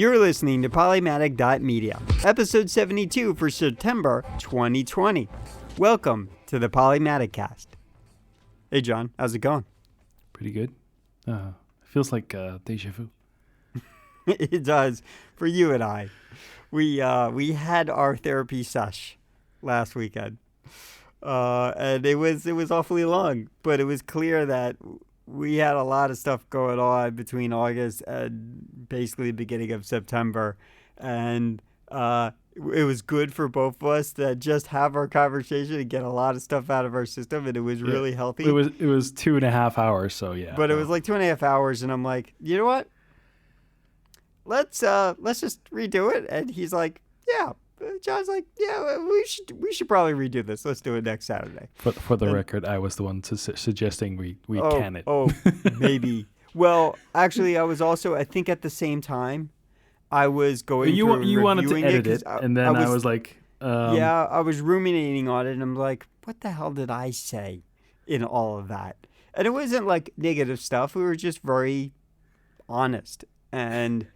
You're listening to Polymatic.media, episode 72 for September 2020. Welcome to the Polymaticast. Hey, John, how's it going? Pretty good. Feels like deja vu. It does for you and I. We had our therapy sesh last weekend, and it was awfully long. But it was clear that we had a lot of stuff going on between August and basically the beginning of September, and it was good for both of us to just have our conversation and get a lot of stuff out of our system, and it was really healthy. It was 2.5 hours, so yeah. But it was like 2.5 hours, and I'm like, you know what? Let's just redo it. And he's like, yeah. John's like, yeah, we should probably redo this. Let's do it next Saturday. For the record, I was the one suggesting we can it. Oh, maybe. Well, actually, I was also, I think at the same time, I was going you wanted to edit it, and then I was like... yeah, I was ruminating on it, and I'm like, what the hell did I say in all of that? And it wasn't like negative stuff. We were just very honest. And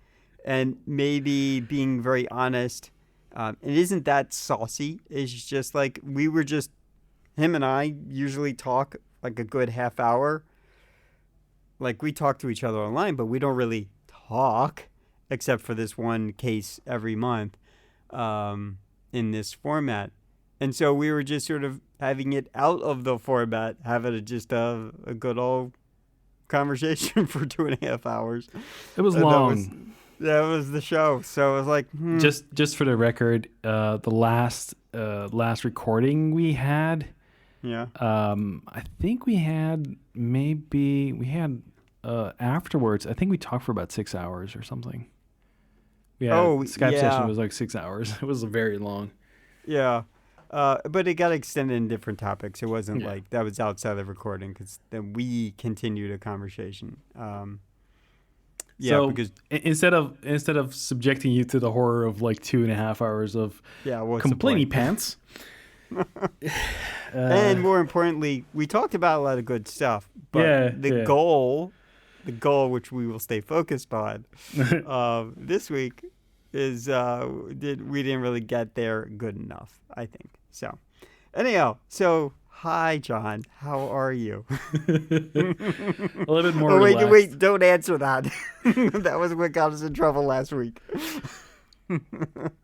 maybe being very honest... it isn't that saucy. It's just like him and I usually talk like a good half hour. Like we talk to each other online, but we don't really talk except for this one case every month in this format. And so we were just sort of having it out of the format, having just a good old conversation for 2.5 hours. It was long. That was the show. So it was like... Just for the record, the last recording we had... Yeah. I think we had afterwards, I think we talked for about 6 hours or something. Skype session was like 6 hours. It was very long. Yeah. But it got extended in different topics. It wasn't like that was outside the recording because then we continued a conversation. Yeah, so because instead of subjecting you to the horror of like 2.5 hours of completely pants, and more importantly, we talked about a lot of good stuff. But the goal, which we will stay focused on this week, is we didn't really get there good enough, I think. So, anyhow, hi, John. How are you? A little bit more relaxed. Wait, don't answer that. That was what got us in trouble last week.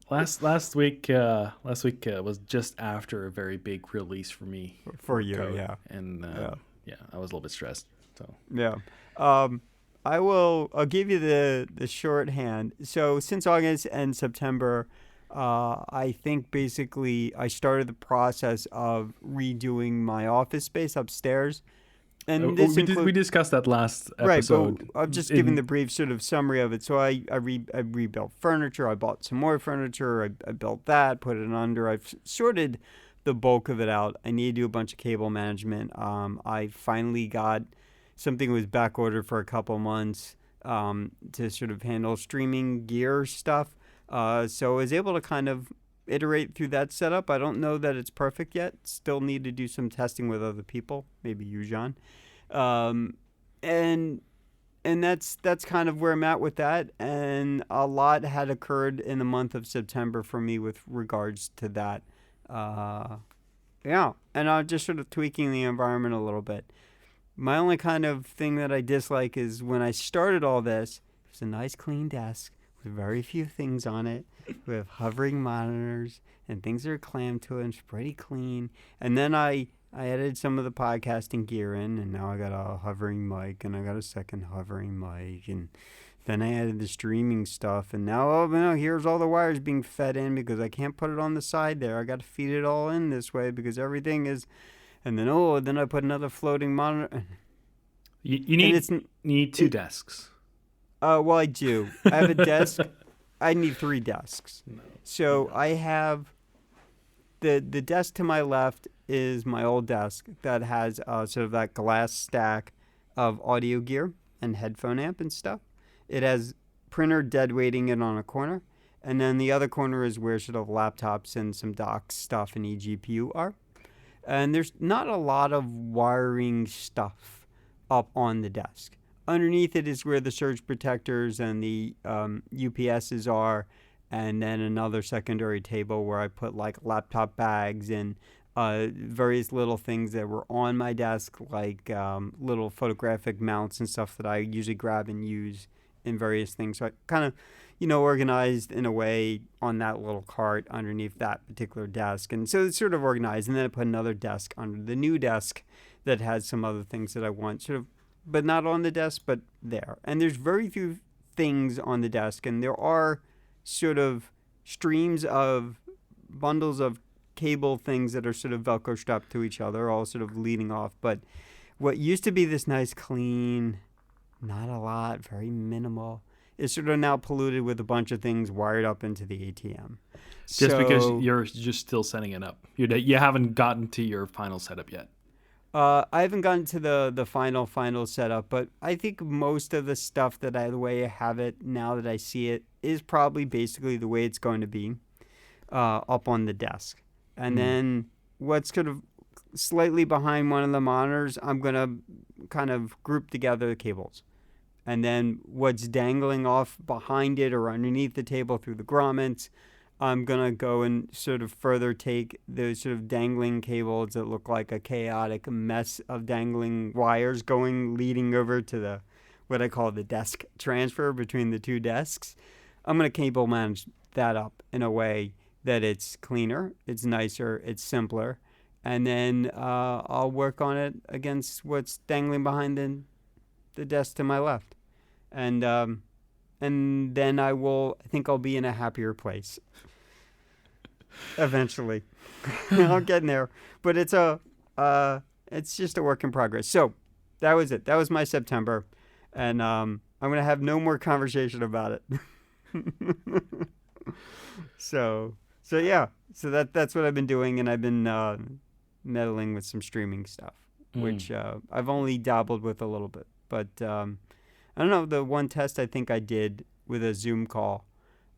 Last week was just after a very big release for me. For you, code. yeah. And I was a little bit stressed. So yeah. I'll give you the shorthand. So since August and September, I think basically I started the process of redoing my office space upstairs. And we discussed that last episode. Right, but I'm just giving the brief sort of summary of it. So I rebuilt furniture. I bought some more furniture. I built that, put it under. I've sorted the bulk of it out. I need to do a bunch of cable management. I finally got something that was back ordered for a couple months to sort of handle streaming gear stuff. So I was able to kind of iterate through that setup. I don't know that it's perfect yet. Still need to do some testing with other people, maybe you, John. And that's kind of where I'm at with that. And a lot had occurred in the month of September for me with regards to that. And I'm just sort of tweaking the environment a little bit. My only kind of thing that I dislike is when I started all this, it was a nice clean desk with very few things on it, with hovering monitors, and things are clammed to it, and it's pretty clean. And then I added some of the podcasting gear in, and now I got a hovering mic, and I got a second hovering mic, and then I added the streaming stuff, and now here's all the wires being fed in because I can't put it on the side there. I got to feed it all in this way because everything is... And then I put another floating monitor. You need two desks. Well, I do. I have a desk. I need 3 desks. So I have the desk to my left is my old desk that has sort of that glass stack of audio gear and headphone amp and stuff. It has printer dead weighting it on a corner. And then the other corner is where sort of laptops and some dock stuff and eGPU are. And there's not a lot of wiring stuff up on the desk. underneath it is where the surge protectors and the UPSs are, and then another secondary table where I put like laptop bags and various little things that were on my desk, like little photographic mounts and stuff that I usually grab and use in various things. So I kind of, organized in a way on that little cart underneath that particular desk. And so it's sort of organized. And then I put another desk under the new desk that has some other things that I want, sort of, but not on the desk, but there. And there's very few things on the desk. And there are sort of streams of bundles of cable things that are sort of Velcro strapped to each other, all sort of leading off. But what used to be this nice, clean, not a lot, very minimal, is sort of now polluted with a bunch of things wired up into the ATM. Just because you're just still setting it up. You haven't gotten to your final setup yet. I haven't gotten to the final setup, but I think most of the stuff the way I have it now that I see it is probably basically the way it's going to be up on the desk. And then what's kind of slightly behind one of the monitors, I'm going to kind of group together the cables. And then what's dangling off behind it or underneath the table through the grommets, I'm going to go and sort of further take those sort of dangling cables that look like a chaotic mess of dangling wires leading over to what I call the desk transfer between the two desks. I'm going to cable manage that up in a way that it's cleaner, it's nicer, it's simpler. And then I'll work on it against what's dangling behind the desk to my left. And then I think I'll be in a happier place. Eventually. I'm getting there. But it's just a work in progress. So that was it. That was my September. And I'm going to have no more conversation about it. So yeah. So that's what I've been doing. And I've been meddling with some streaming stuff, which I've only dabbled with a little bit. But I don't know, the one test I think I did with a Zoom call,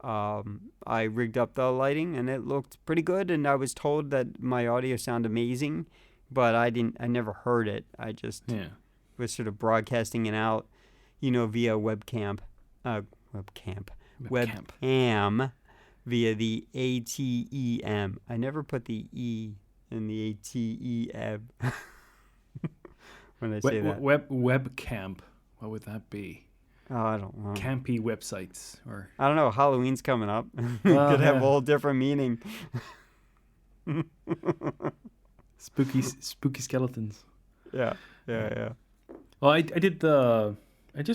I rigged up the lighting and it looked pretty good, and I was told that my audio sounded amazing, but I never heard it. I just was sort of broadcasting it out, via webcam via the ATEM. I never put the E in the ATEM when I say that. Webcam. What would that be? Oh, I don't know. Campy websites, or I don't know. Halloween's coming up. Could have a whole different meaning. Spooky skeletons. Yeah. Well, I just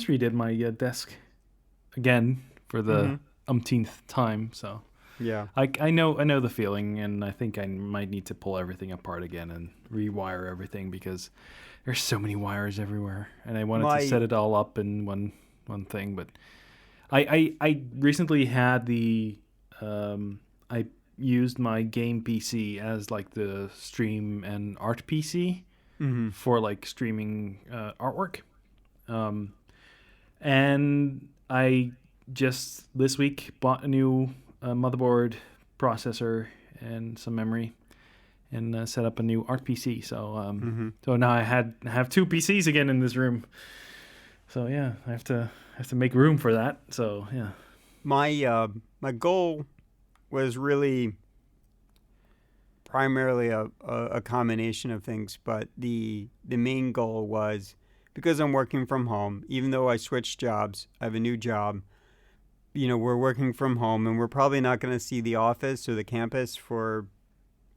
redid my desk again for the umpteenth time. So yeah, I know the feeling, and I think I might need to pull everything apart again and rewire everything because there's so many wires everywhere, and I wanted to set it all up in one thing. But I recently had I used my game PC as like the stream and art PC for like streaming artwork, and I just this week bought a new motherboard, processor, and some memory, and set up a new art PC. So so now I have two PCs again in this room. So yeah, I have to make room for that. So yeah, my goal was really primarily a combination of things, but the main goal was, because I'm working from home, even though I switched jobs, I have a new job. We're working from home, and we're probably not going to see the office or the campus for,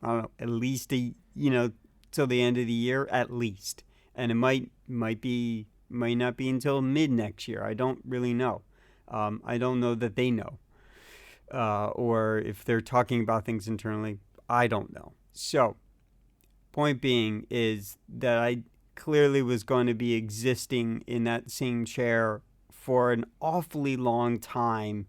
I don't know, at least till the end of the year, at least. And it might not be until mid next year. I don't really know. I don't know that they know, or if they're talking about things internally. I don't know. So, point being is that I clearly was going to be existing in that same chair for an awfully long time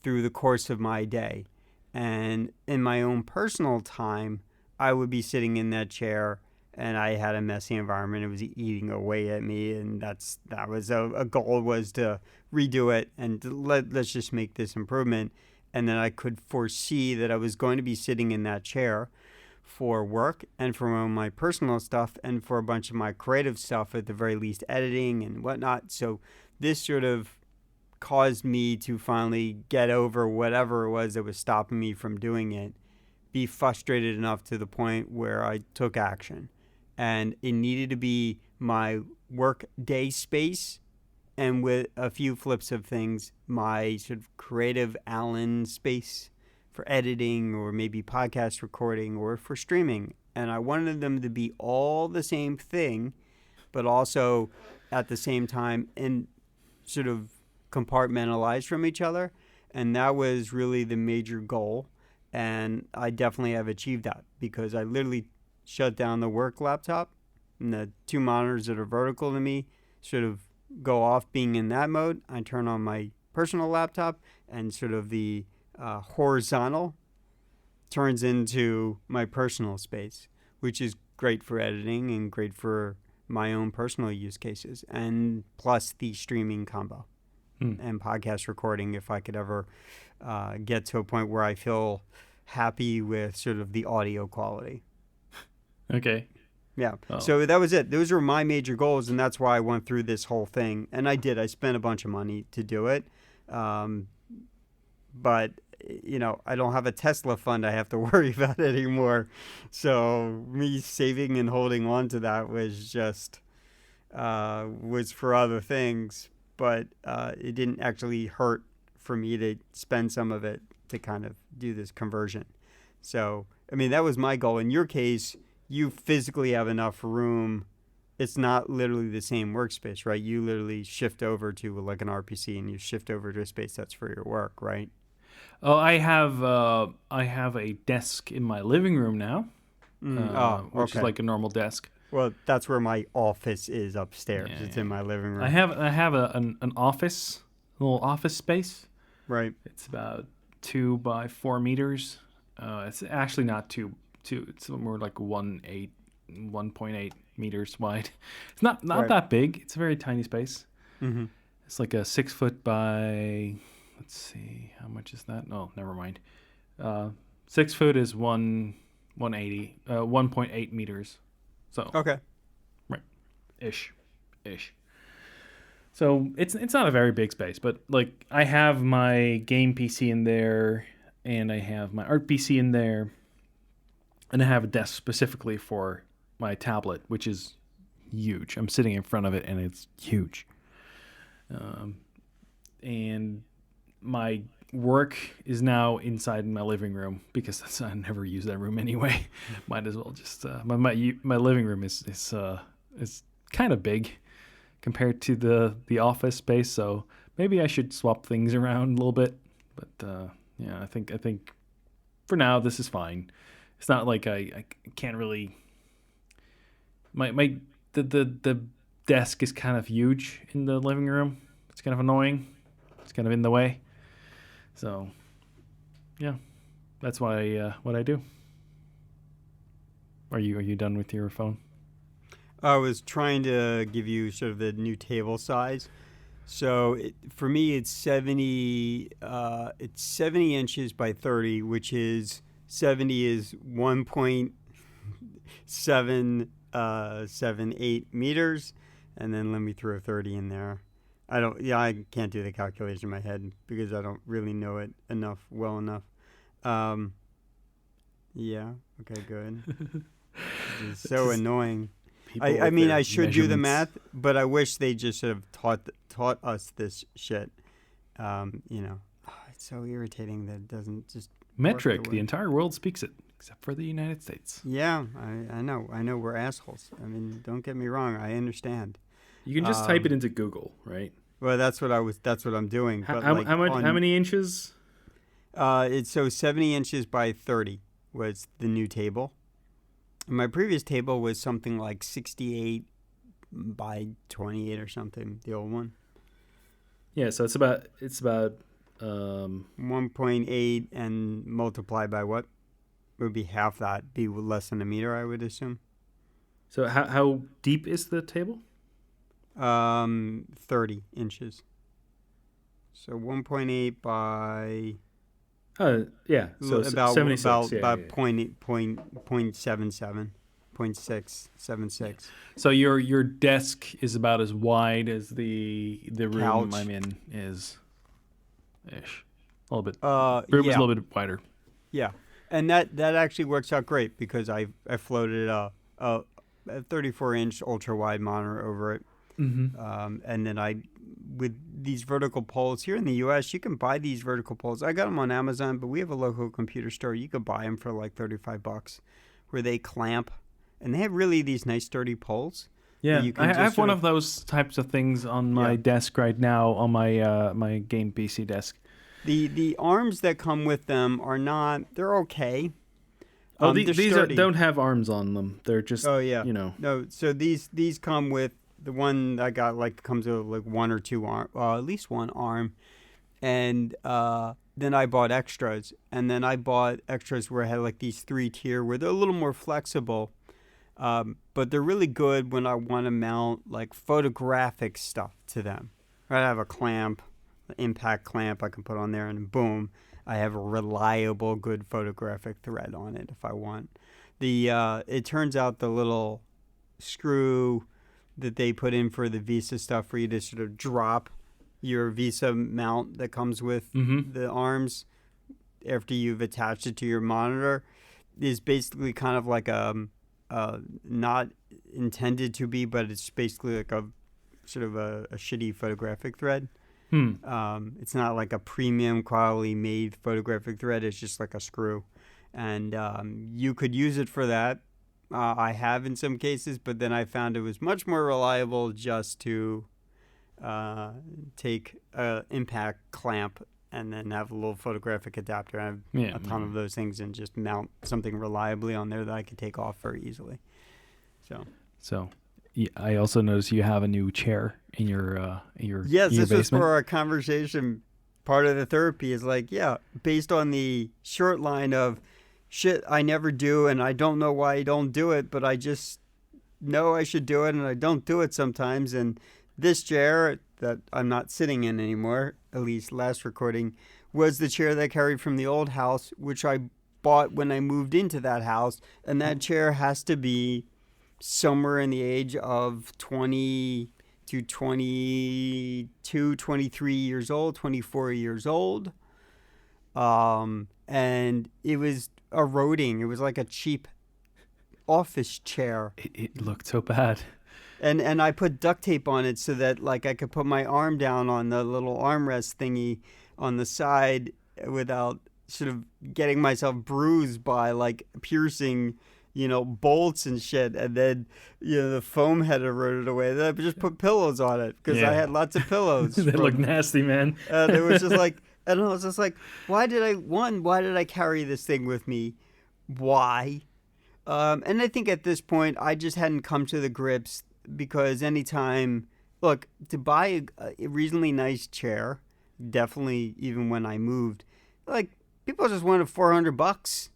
through the course of my day. And in my own personal time, I would be sitting in that chair, and I had a messy environment. It was eating away at me, and that was a goal, was to redo it and let's just make this improvement. And then I could foresee that I was going to be sitting in that chair for work and for my personal stuff and for a bunch of my creative stuff, at the very least, editing and whatnot. So this sort of caused me to finally get over whatever it was that was stopping me from doing it, be frustrated enough to the point where I took action. And it needed to be my work day space, and with a few flips of things, my sort of creative Allen space for editing or maybe podcast recording or for streaming. And I wanted them to be all the same thing, but also at the same time and sort of compartmentalized from each other. And that was really the major goal. And I definitely have achieved that, because I literally shut down the work laptop, and the two monitors that are vertical to me sort of go off being in that mode. I turn on my personal laptop, and sort of the horizontal turns into my personal space, which is great for editing and great for my own personal use cases, and plus the streaming combo and podcast recording, if I could ever get to a point where I feel happy with sort of the audio quality. Okay. Yeah. Oh. So that was it. Those were my major goals, and that's why I went through this whole thing. And I did. I spent a bunch of money to do it. But, you know, I don't have a Tesla fund I have to worry about anymore. So me saving and holding on to that was just was for other things. But it didn't actually hurt for me to spend some of it to kind of do this conversion. So, I mean, that was my goal. In your case, you physically have enough room. It's not literally the same workspace, right? You literally shift over to like an RPC, and you shift over to a space that's for your work, right? Oh, I have a desk in my living room now, which is like a normal desk. Well, that's where my office is upstairs. Yeah, it's in my living room. I have an office, a little office space. Right. It's about 2 by 4 meters. It's actually not too. It's more like 1.8 meters wide. It's not right. That big. It's a very tiny space. Mm-hmm. It's like a 6 foot by. Let's see, how much is that? No, never mind. 6 foot is 1.8 meters. So okay, right, ish. So it's not a very big space, but like I have my game PC in there, and I have my art PC in there. And I have a desk specifically for my tablet, which is huge. I'm sitting in front of it, and it's huge. And my work is now inside my living room, because I never use that room anyway. Might as well just my living room is kind of big compared to the office space. So maybe I should swap things around a little bit. But yeah, I think for now this is fine. It's not like I can't really. The desk is kind of huge in the living room. It's kind of annoying. It's kind of in the way. So, yeah, that's what I do. Are you done with your phone? I was trying to give you sort of the new table size. So for me, it's 70 inches by 30, which is 70 is 1.778 meters, and then let me throw 30 in there. I can't do the calculation in my head because I don't really know it well enough. Yeah, okay, good. It's so annoying. I mean, I should do the math, but I wish they just sort of taught us this shit. It's so irritating that it doesn't just metric. The entire world speaks it, except for the United States. Yeah, I know we're assholes. I mean, don't get me wrong. I understand. You can just type it into Google, right? Well, that's what I'm doing. But how many inches? It's so 70 inches by 30 was the new table. My previous table was something like 68 by 28 or something. The old one. Yeah, so it's about 1.8 and multiplied by what? It would be half that. Be less than a meter, I would assume. So how deep is the table? 30 inches. So 1.8 by. Yeah. So about 76. about Yeah, about yeah. 0.77, 0.676. So your desk is about as wide as the room Couch. I'm in is ish. A little bit. Room is a Yeah, little bit wider. yeah, and that actually works out great because I floated a 34-inch ultra wide monitor over it. Mm-hmm. And then with these vertical poles here in the U.S., you can buy these vertical poles. I got them on Amazon, but we have a local computer store. You could buy them for like $35, where they clamp, and they have really these nice sturdy poles that Yeah, you I can just have sort one of those types of things on my yeah. desk right now on my my game PC desk. The arms that come with them are not. They're okay. Oh, They're these sturdy. don't have arms on them. They're just Oh yeah. you know. No, so these come with the one I got like comes with like one or two arm, at least one arm, and then I bought extras, and then I bought extras where I had like these 3-tier where they're a little more flexible, but they're really good when I want to mount like photographic stuff to them. Right, I have a clamp, an impact clamp I can put on there, and boom, I have a reliable, good photographic thread on it if I want. It turns out the little screw that they put in for the Visa stuff for you to sort of drop your Visa mount that comes with Mm-hmm. the arms after you've attached it to your monitor is basically kind of like not intended to be, but it's basically like a sort of a shitty photographic thread. Hmm. It's not like a premium quality made photographic thread. It's just like a screw, and you could use it for that. I have in some cases, but then I found it was much more reliable just to take an impact clamp and then have a little photographic adapter. I have Yeah. a ton of those things and just mount something reliably on there that I could take off very easily. So, yeah, I also noticed you have a new chair in your Yes, in your this was basement. for our conversation. Part of the therapy is like, yeah, based on the short line of shit I never do and I don't know why I don't do it, but I just know I should do it and I don't do it sometimes. And this chair that I'm not sitting in anymore, at least last recording, was the chair that I carried from the old house, which I bought when I moved into that house. And that chair has to be somewhere in the age of 20 to 22, 23 years old, 24 years old. And it was eroding. It was like a cheap office chair. It looked so bad. And I put duct tape on it so that like I could put my arm down on the little armrest thingy on the side without sort of getting myself bruised by like piercing, bolts and shit. And then, the foam had eroded away. Then I just put pillows on it because I had lots of pillows. They look nasty, man. And it was just like, and I was just like, why did I carry this thing with me? Why? And I think at this point, I just hadn't come to the grips because look, to buy a reasonably nice chair, definitely even when I moved, like people just wanted $400,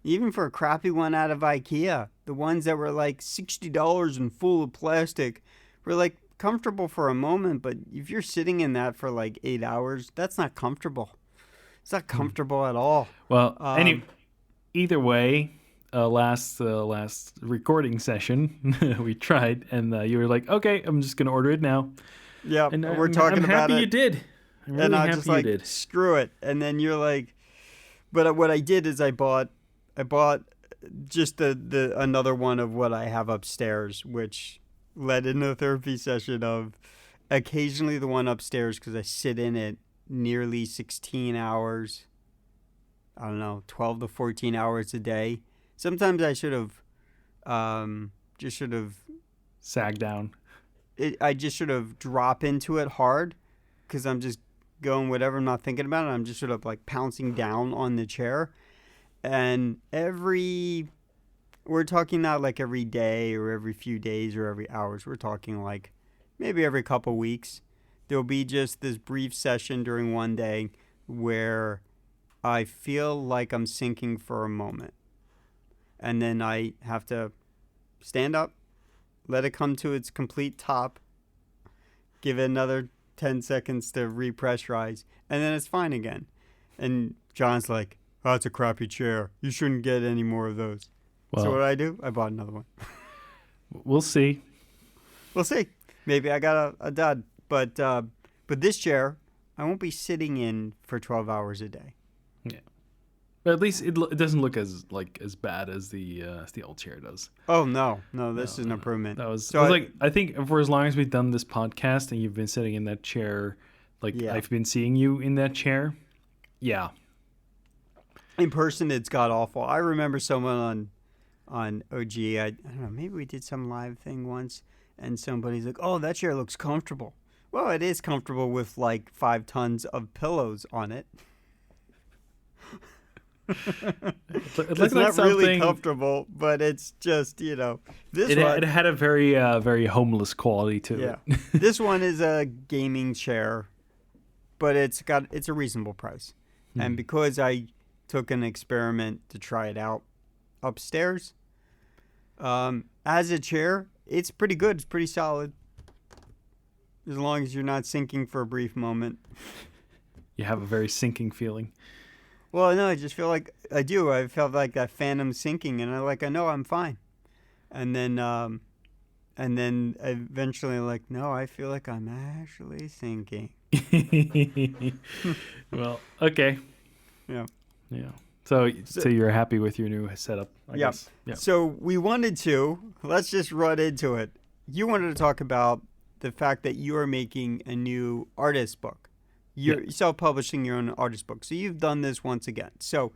even for a crappy one out of IKEA. The ones that were like $60 and full of plastic were like comfortable for a moment, but if you're sitting in that for like 8 hours, that's not comfortable. It's not comfortable at all. Well, either way. Last recording session we tried, and you were like, "Okay, I'm just gonna order it now." Yeah, and we're talking I'm about happy it. you did. I'm really and I was happy just like, you did. Screw it. And then you're like, but what I did is I bought just the another one of what I have upstairs, which led into a therapy session of occasionally the one upstairs because I sit in it nearly 16 hours. I don't know, 12 to 14 hours a day. Sometimes I should have just sort of sag down. I just sort of drop into it hard because I'm just going whatever I'm not thinking about it. I'm just sort of like pouncing down on the chair. And we're talking not like every day or every few days or every hours. We're talking like maybe every couple weeks. There'll be just this brief session during one day where I feel like I'm sinking for a moment. And then I have to stand up, let it come to its complete top, give it another 10 seconds to repressurize, and then it's fine again. And John's like, oh, that's a crappy chair. You shouldn't get any more of those. Well, so what do? I bought another one. We'll see. We'll see. Maybe I got a dud. But this chair, I won't be sitting in for 12 hours a day. Yeah. But at least it doesn't look as bad as the old chair does. Oh no, this is an improvement. That was so. I think for as long as we've done this podcast and you've been sitting in that chair, I've been seeing you in that chair. Yeah. In person, it's god awful. I remember someone on OG. I don't know. Maybe we did some live thing once, and somebody's like, "Oh, that chair looks comfortable." Well, it is comfortable with 5 tons of pillows on it. It's not really comfortable, but it's just, it had a very very homeless quality to it. This one is a gaming chair, but it's a reasonable price. And because I took an experiment to try it out upstairs, as a chair, it's pretty good. It's pretty solid. As long as you're not sinking for a brief moment. You have a very sinking feeling. Well, no, I just feel like I do. I felt like that phantom sinking, and I know I'm fine. And then eventually, no, I feel like I'm actually sinking. Well, okay. Yeah. So you're happy with your new setup, I guess. Yeah. So let's just run into it. You wanted to talk about the fact that you are making a new artist book. You're self-publishing your own artist book. So you've done this once again. So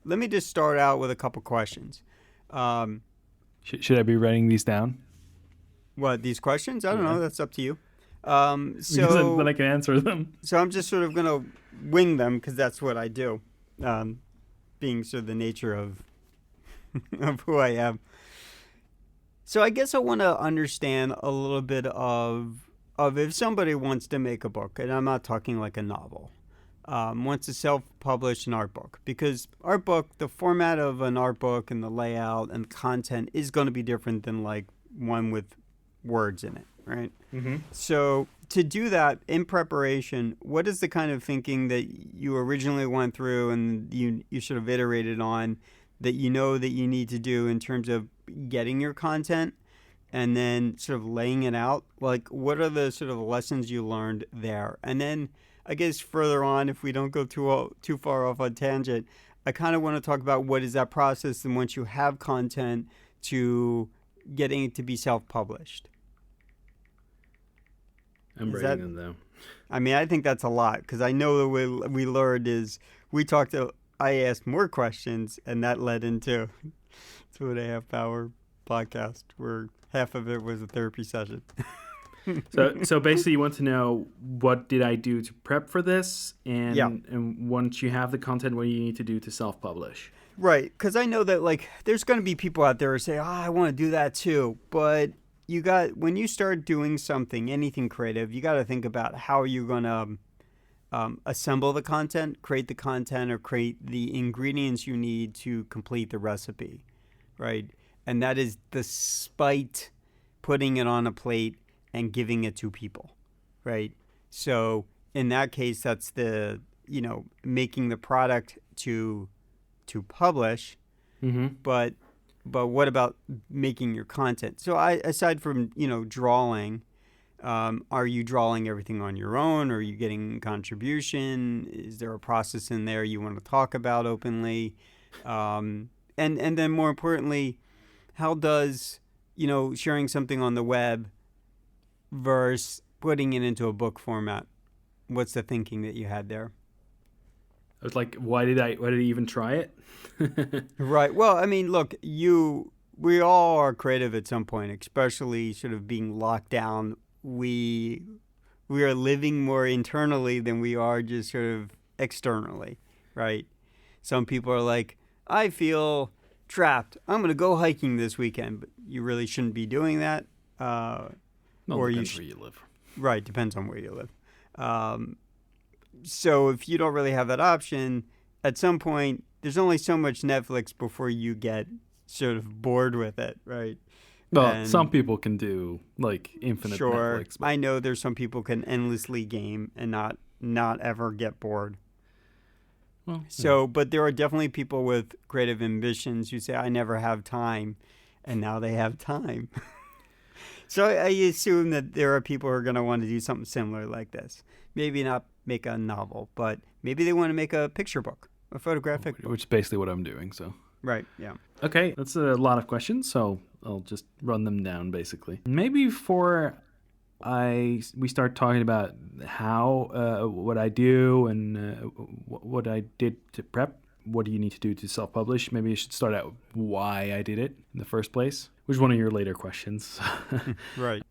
let me just start out with a couple questions. Should I be writing these down? What, these questions? I don't know. That's up to you. So then I can answer them. So I'm just sort of going to wing them because that's what I do, being sort of the nature of who I am. So I guess I want to understand a little bit of if somebody wants to make a book, and I'm not talking like a novel, wants to self-publish an art book, because art book, the format of an art book and the layout and content is going to be different than one with words in it, right? Mm-hmm. So to do that in preparation, what is the kind of thinking that you originally went through and you sort of iterated on that that you need to do in terms of getting your content and then sort of laying it out? What are the sort of lessons you learned there? And then I guess further on, if we don't go too far off on tangent, I kind of want to talk about what is that process, and once you have content, to getting it to be self-published. I'm writing them down. I mean, I think that's a lot, because I know the way we learned is I asked more questions, and that led into 2.5 hour podcast where half of it was a therapy session. So basically you want to know, what did I do to prep for this? And once you have the content, what do you need to do to self-publish? Right, because I know that there's going to be people out there who say, I want to do that too. But when you start doing something, anything creative, you got to think about how you're going to assemble the content, create the content, or create the ingredients you need to complete the recipe, right? And that is despite putting it on a plate and giving it to people, right? So in that case, that's the, making the product to publish. Mm-hmm. But what about making your content? So aside from, drawing, are you drawing everything on your own? Are you getting contribution? Is there a process in there you want to talk about openly? And then more importantly, how does, sharing something on the web versus putting it into a book format? What's the thinking that you had there? I was like, why did I even try it? Right. Well, I mean, look, we all are creative at some point, especially sort of being locked down. We are living more internally than we are just sort of externally, right? Some people are like, I feel trapped. I'm going to go hiking this weekend, but you really shouldn't be doing that. Or depends where you live. Right, depends on where you live. So if you don't really have that option, at some point, there's only so much Netflix before you get sort of bored with it, right? Well, some people can do infinite Netflix. But I know there's some people can endlessly game and not ever get bored. Well, So, but there are definitely people with creative ambitions who say, I never have time, and now they have time. So I assume that there are people who are going to want to do something similar like this. Maybe not make a novel, but maybe they want to make a picture book, a photographic book. which is basically what I'm doing. So Right, yeah. okay, that's a lot of questions. So I'll just run them down basically. Maybe before we start talking about how what I do and what I did to prep. What do you need to do to self-publish? Maybe I should start out why I did it in the first place, which is one of your later questions. Right.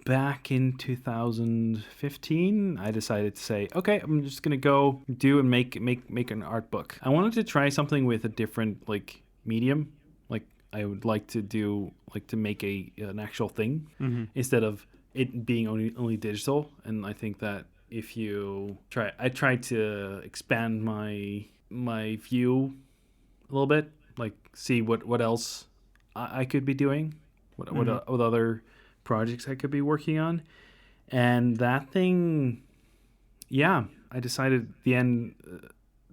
Back in 2015, I decided to say, okay, I'm just gonna go do and make an art book. I wanted to try something with a different like medium. Like I would like to make an actual thing instead of it being only digital. And I think that if you try, I tried to expand my view a little bit, like see what else I could be doing, what other projects I could be working on. And that thing, yeah, I decided at the end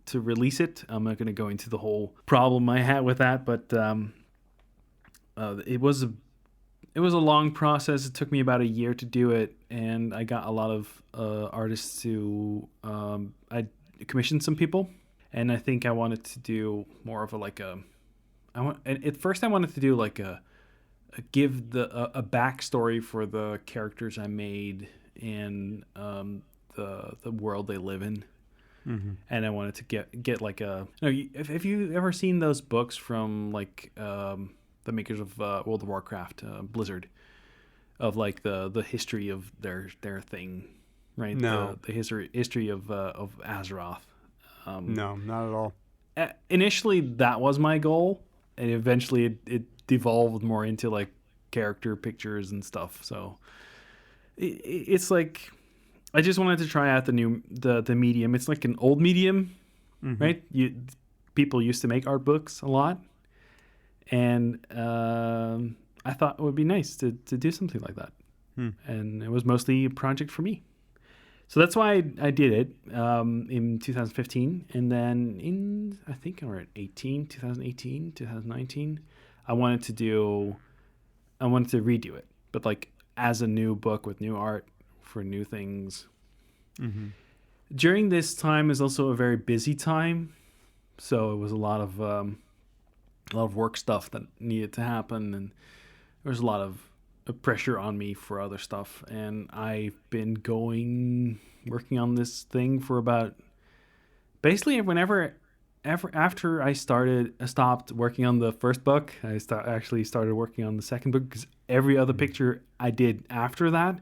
to release it. I'm not going to go into the whole problem I had with that, but it was a long process. It took me about a year to do it, and I got a lot of artists to I commissioned some people. And I think I wanted to do more of at first I wanted to do like give a backstory for the characters I made and the world they live in. And I wanted to get like if you ever seen those books from like the makers of World of Warcraft, Blizzard, of like the history of their thing, right? No. The history of Azeroth. No, not at all. Initially, that was my goal, and eventually it devolved more into like character pictures and stuff. So it's like I just wanted to try out the medium. It's like an old medium, right? People used to make art books a lot, and I thought it would be nice to do something like that. And it was mostly a project for me. So that's why I did it in 2015. And then in, I think we're at 2018, 2019, I wanted to redo it, but like as a new book with new art for new things. During this time is also a very busy time. So it was a lot of work stuff that needed to happen. And there was a lot of pressure on me for other stuff, and I've been working on this thing for about basically after I stopped working on the first book. I actually started working on the second book, because every other picture I did after that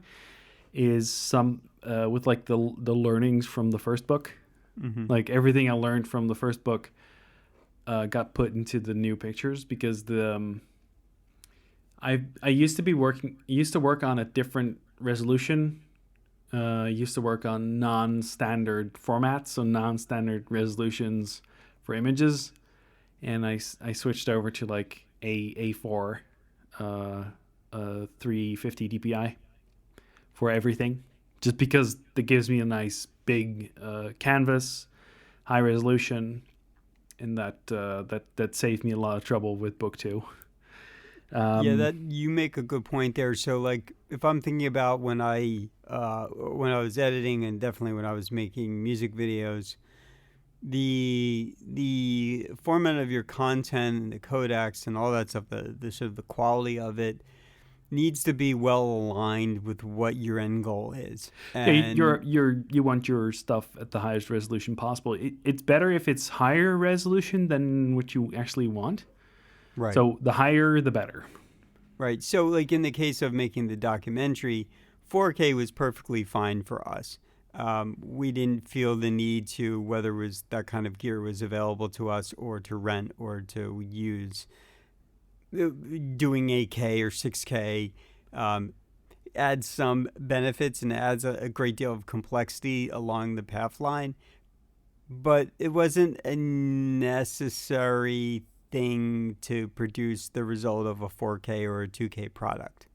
is some with like the learnings from the first book. Like everything I learned from the first book got put into the new pictures, because I used to work on a different resolution. Used to work on non-standard formats, so non-standard resolutions for images, and I switched over to like A4, 350 DPI for everything, just because that gives me a nice big canvas, high resolution, and that saved me a lot of trouble with book 2. That you make a good point there. So, like, if I'm thinking about when I was editing, and definitely when I was making music videos, the format of your content, and the codecs, and all that stuff, the sort of the quality of it needs to be well aligned with what your end goal is. And you want your stuff at the highest resolution possible. It's better if it's higher resolution than what you actually want. right. So the higher, the better. Right. So, like in the case of making the documentary, 4K was perfectly fine for us. We didn't feel the need to, whether it was that kind of gear was available to us or to rent or to use, doing 8K or 6K adds some benefits and adds a great deal of complexity along the path line. But it wasn't a necessary thing to produce the result of a 4K or a 2K product.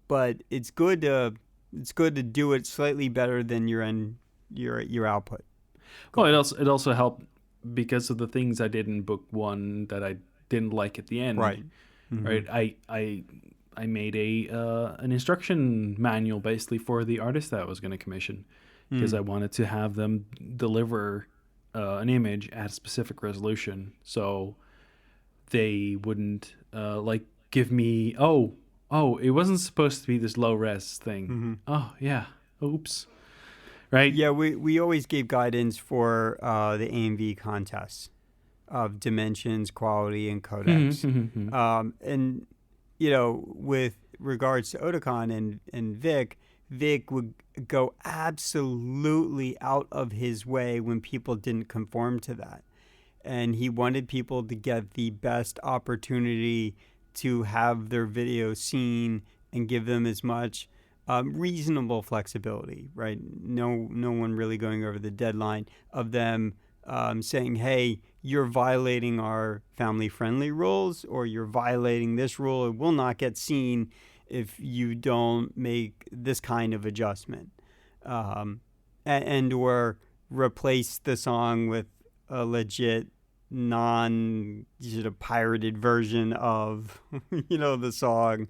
But it's good to do it slightly better than your output. Well, it also helped because of the things I did in book one that I didn't like at the end. Right. Mm-hmm. Right. I made an instruction manual basically for the artist that I was going to commission because I wanted to have them deliver an image at a specific resolution, so they wouldn't give me it wasn't supposed to be this low res thing. Mm-hmm. Oh yeah, oops. Right. Yeah, we always gave guidance for the AMV contests of dimensions, quality, and codecs. And with regards to Otakon and Vic would go absolutely out of his way when people didn't conform to that. And he wanted people to get the best opportunity to have their video seen and give them as much reasonable flexibility, right? No one really going over the deadline of them saying, hey, you're violating our family-friendly rules, or you're violating this rule. It will not get seen if you don't make this kind of adjustment. And or replace the song with a legit pirated version of, the song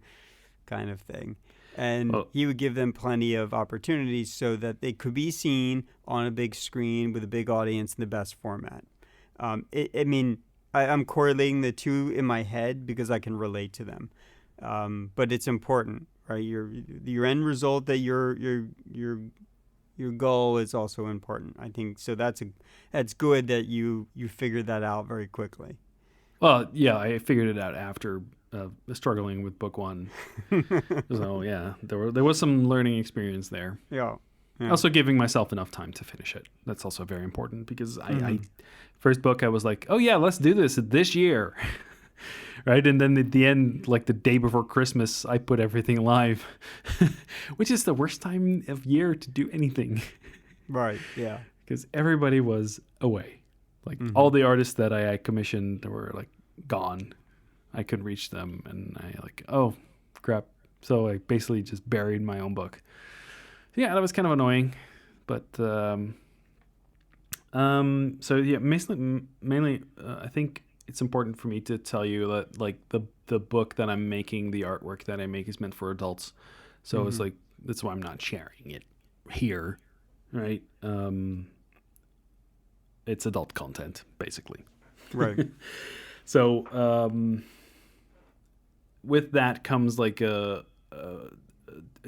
kind of thing. And he would give them plenty of opportunities so that they could be seen on a big screen with a big audience in the best format. I'm correlating the two in my head because I can relate to them. But it's important, right? Your end result, that your goal is also important, I think. So that's good that you figured that out very quickly. Well, yeah, I figured it out after struggling with book one. So yeah, there was some learning experience there. Yeah. Also giving myself enough time to finish it. That's also very important because I first book I was like, oh yeah, let's do this year. Right, and then at the end, like the day before Christmas, I put everything live, which is the worst time of year to do anything. Right, yeah. Because everybody was away. Like all the artists that I commissioned were like gone. I couldn't reach them, and oh crap. So I basically just buried my own book. Yeah, that was kind of annoying, but so yeah, mainly I think it's important for me to tell you that like the book that I'm making, the artwork that I make is meant for adults. So it's like, that's why I'm not sharing it here, right? It's adult content, basically. Right. So with that comes like a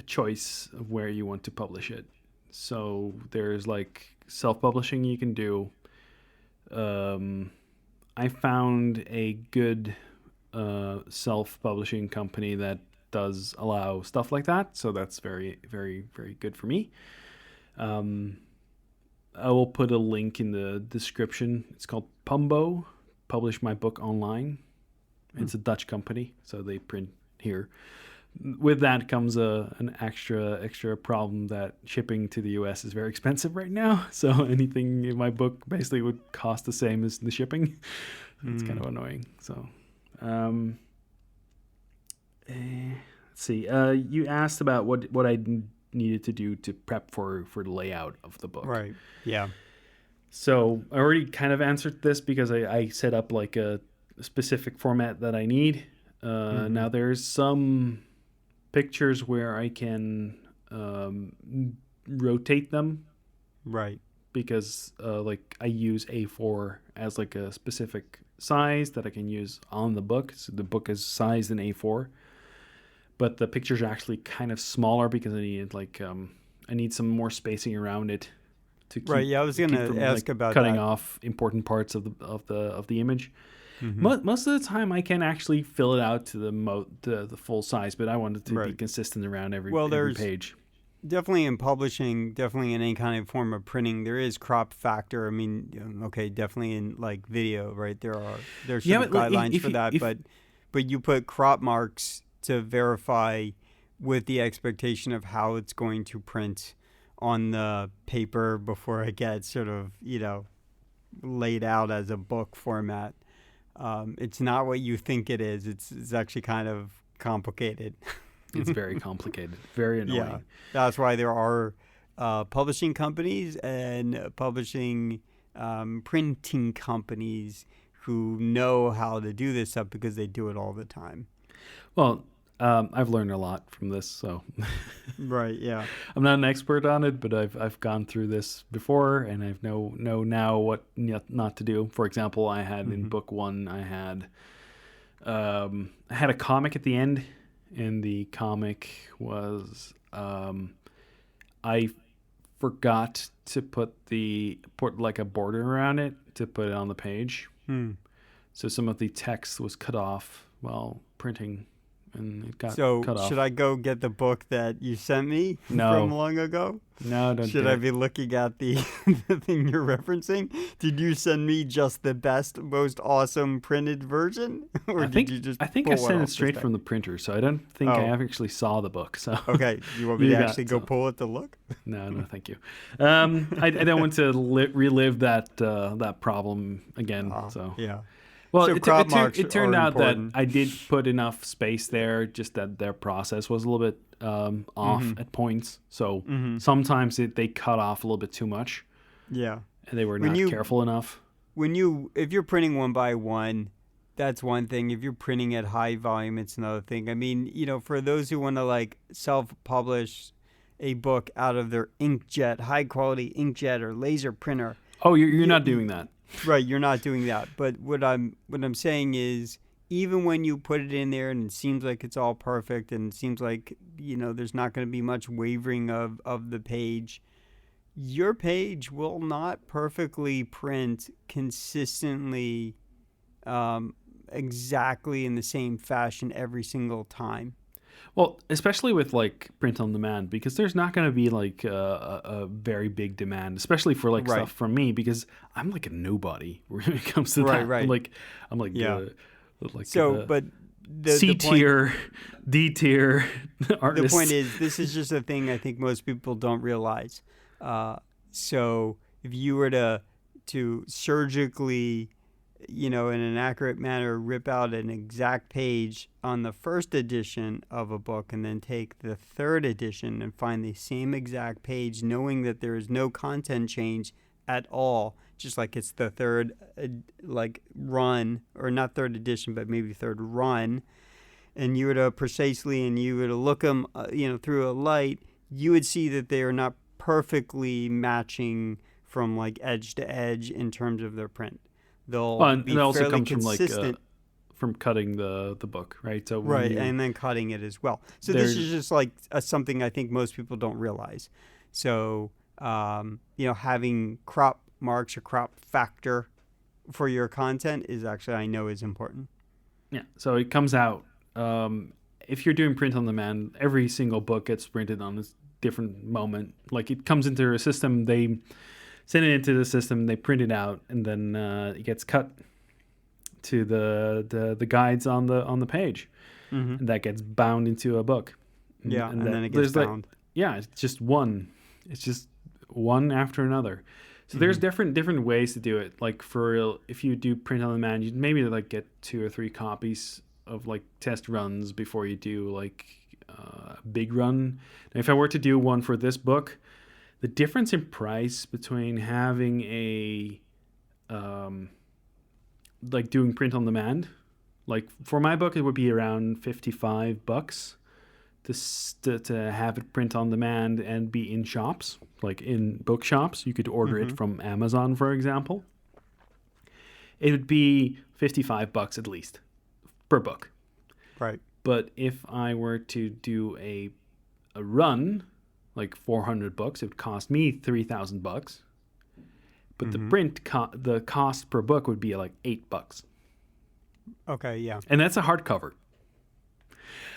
choice of where you want to publish it. So there's like self-publishing you can do. I found a good self-publishing company that does allow stuff like that. So that's very, very, very good for me. I will put a link in the description. It's called Pumbo, Publish My Book Online. It's a Dutch company, so they print here. With that comes an extra problem that shipping to the US is very expensive right now. So anything in my book basically would cost the same as the shipping. It's kind of annoying. So let's see. You asked about what I needed to do to prep for the layout of the book. Right. Yeah. So I already kind of answered this because I set up like a specific format that I need. Now there's some pictures where I can rotate them, right? Because like I use A4 as like a specific size that I can use on the book. So the book is sized in A4, but the pictures are actually kind of smaller because I need some more spacing around it to keep. Right. Yeah, I was going to ask about cutting that. off important parts of the image. Most of the time, I can actually fill it out to the full size, but I wanted to be consistent around every page. Definitely in publishing, definitely in any kind of form of printing, there is crop factor. I mean, okay, definitely in like video, right? There's guidelines for that, but you put crop marks to verify with the expectation of how it's going to print on the paper before it gets sort of laid out as a book format. It's not what you think it is. It's actually kind of complicated. It's very complicated, very annoying. Yeah, that's why there are publishing companies and printing companies who know how to do this stuff because they do it all the time. Well, I've learned a lot from this, so right. Yeah, I'm not an expert on it, but I've gone through this before, and I know now what not to do. For example, I had in book 1, I had a comic at the end, and the comic was I forgot to put like a border around it to put it on the page. So some of the text was cut off while printing, and it got cut off. Should I go get the book that you sent me from long ago? No, don't. Should I be looking at the thing you're referencing? Did you send me just the best, most awesome printed version, or did you just? I think I sent it straight from the printer, so I don't think I actually saw the book. So okay, you want me to actually go pull it to look? No, thank you. I don't want to relive that problem again. So yeah. Well, so it turned out important. that I did put enough space there, just that their process was a little bit off at points. So sometimes they cut off a little bit too much. Yeah. And they were not careful enough. If you're printing one by one, that's one thing. If you're printing at high volume, it's another thing. I mean, for those who want to like self-publish a book out of their inkjet, high quality inkjet or laser printer. Oh, you're not doing that. Right, you're not doing that. But what I'm saying is, even when you put it in there and it seems like it's all perfect and it seems like there's not going to be much wavering of the page, your page will not perfectly print consistently, exactly in the same fashion every single time. Well, especially with like print on demand, because there's not going to be like a very big demand, especially for like stuff from me, because I'm like a nobody when it comes to that. Right. I'm like but C tier, D tier artist. The point is, this is just a thing I think most people don't realize. So if you were to surgically, in an accurate manner, rip out an exact page on the first edition of a book and then take the third edition and find the same exact page, knowing that there is no content change at all, just like it's the third run, or not third edition, but maybe third run, and you were to precisely and you were to look them through a light, you would see that they are not perfectly matching from like edge to edge in terms of their print. And it also comes consistent. from cutting the book, right? So and then cutting it as well. So this is just like something I think most people don't realize. So having crop marks or crop factor for your content is actually, I know, is important. Yeah. So it comes out. If you're doing print on demand, every single book gets printed on a different moment. Like it comes into a system, they send it into the system, they print it out, and then it gets cut to the guides on the page, and that gets bound into a book. And then it gets bound. It's just one. It's just one after another. So there's different ways to do it. Like if you do print on demand, you maybe like get 2 or 3 copies of like test runs before you do like a big run. Now, if I were to do one for this book, the difference in price between having a like doing print on demand, like for my book, it would be around $55 to have it print on demand and be in shops, like in bookshops. You could order it from Amazon, for example. It would be $55 at least per book. Right. But if I were to do a run, like 400 books, it would cost me $3,000. But the print, the cost per book would be like $8. Okay, yeah. And that's a hardcover.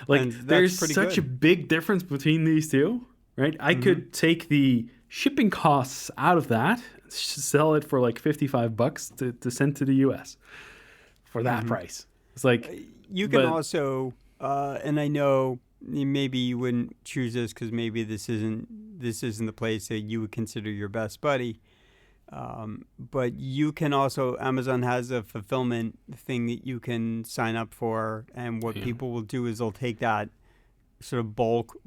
Like there's such a big difference between these two, right? I could take the shipping costs out of that, sell it for like $55 to send to the US for that price. It's like you can also, and I know maybe you wouldn't choose this because maybe this isn't the place that you would consider your best buddy. But you can also, Amazon has a fulfillment thing that you can sign up for, and what people will do is they'll take that sort of bulk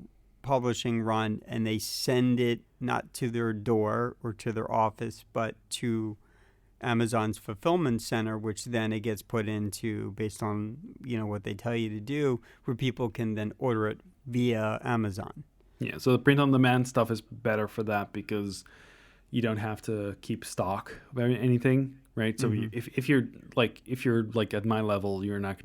publishing run and they send it not to their door or to their office, but to Amazon's fulfillment center, which then it gets put into based on, what they tell you to do, where people can then order it via Amazon. Yeah, so the print on demand stuff is better for that because you don't have to keep stock of anything, right? So if you're like at my level, I'm not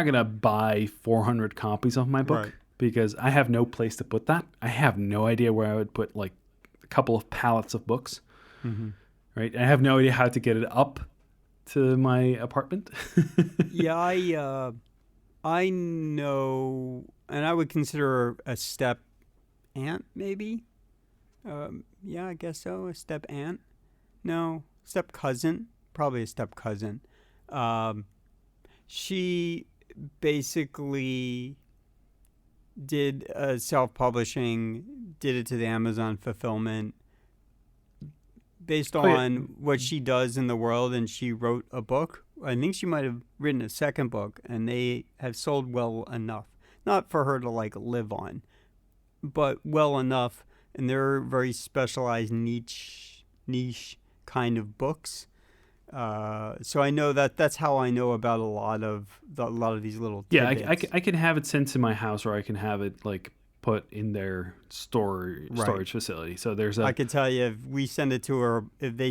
gonna buy 400 copies of my book, right? Because I have no place to put that. I have no idea where I would put like a couple of pallets of books, right? I have no idea how to get it up to my apartment. Yeah, I know, and I would consider a step aunt maybe. Yeah, I guess so. A step aunt? No, step cousin. Probably a step cousin. She basically did self-publishing, did it to the Amazon fulfillment based on what she does in the world, and she wrote a book. I think she might have written a second book, and they have sold well enough. Not for her to like live on, but well enough, and they're very specialized niche kind of books. So I know that's how I know about a lot of these little tidbits. Yeah, I can have it sent to my house, or I can have it like put in their storage facility. So I could tell you if they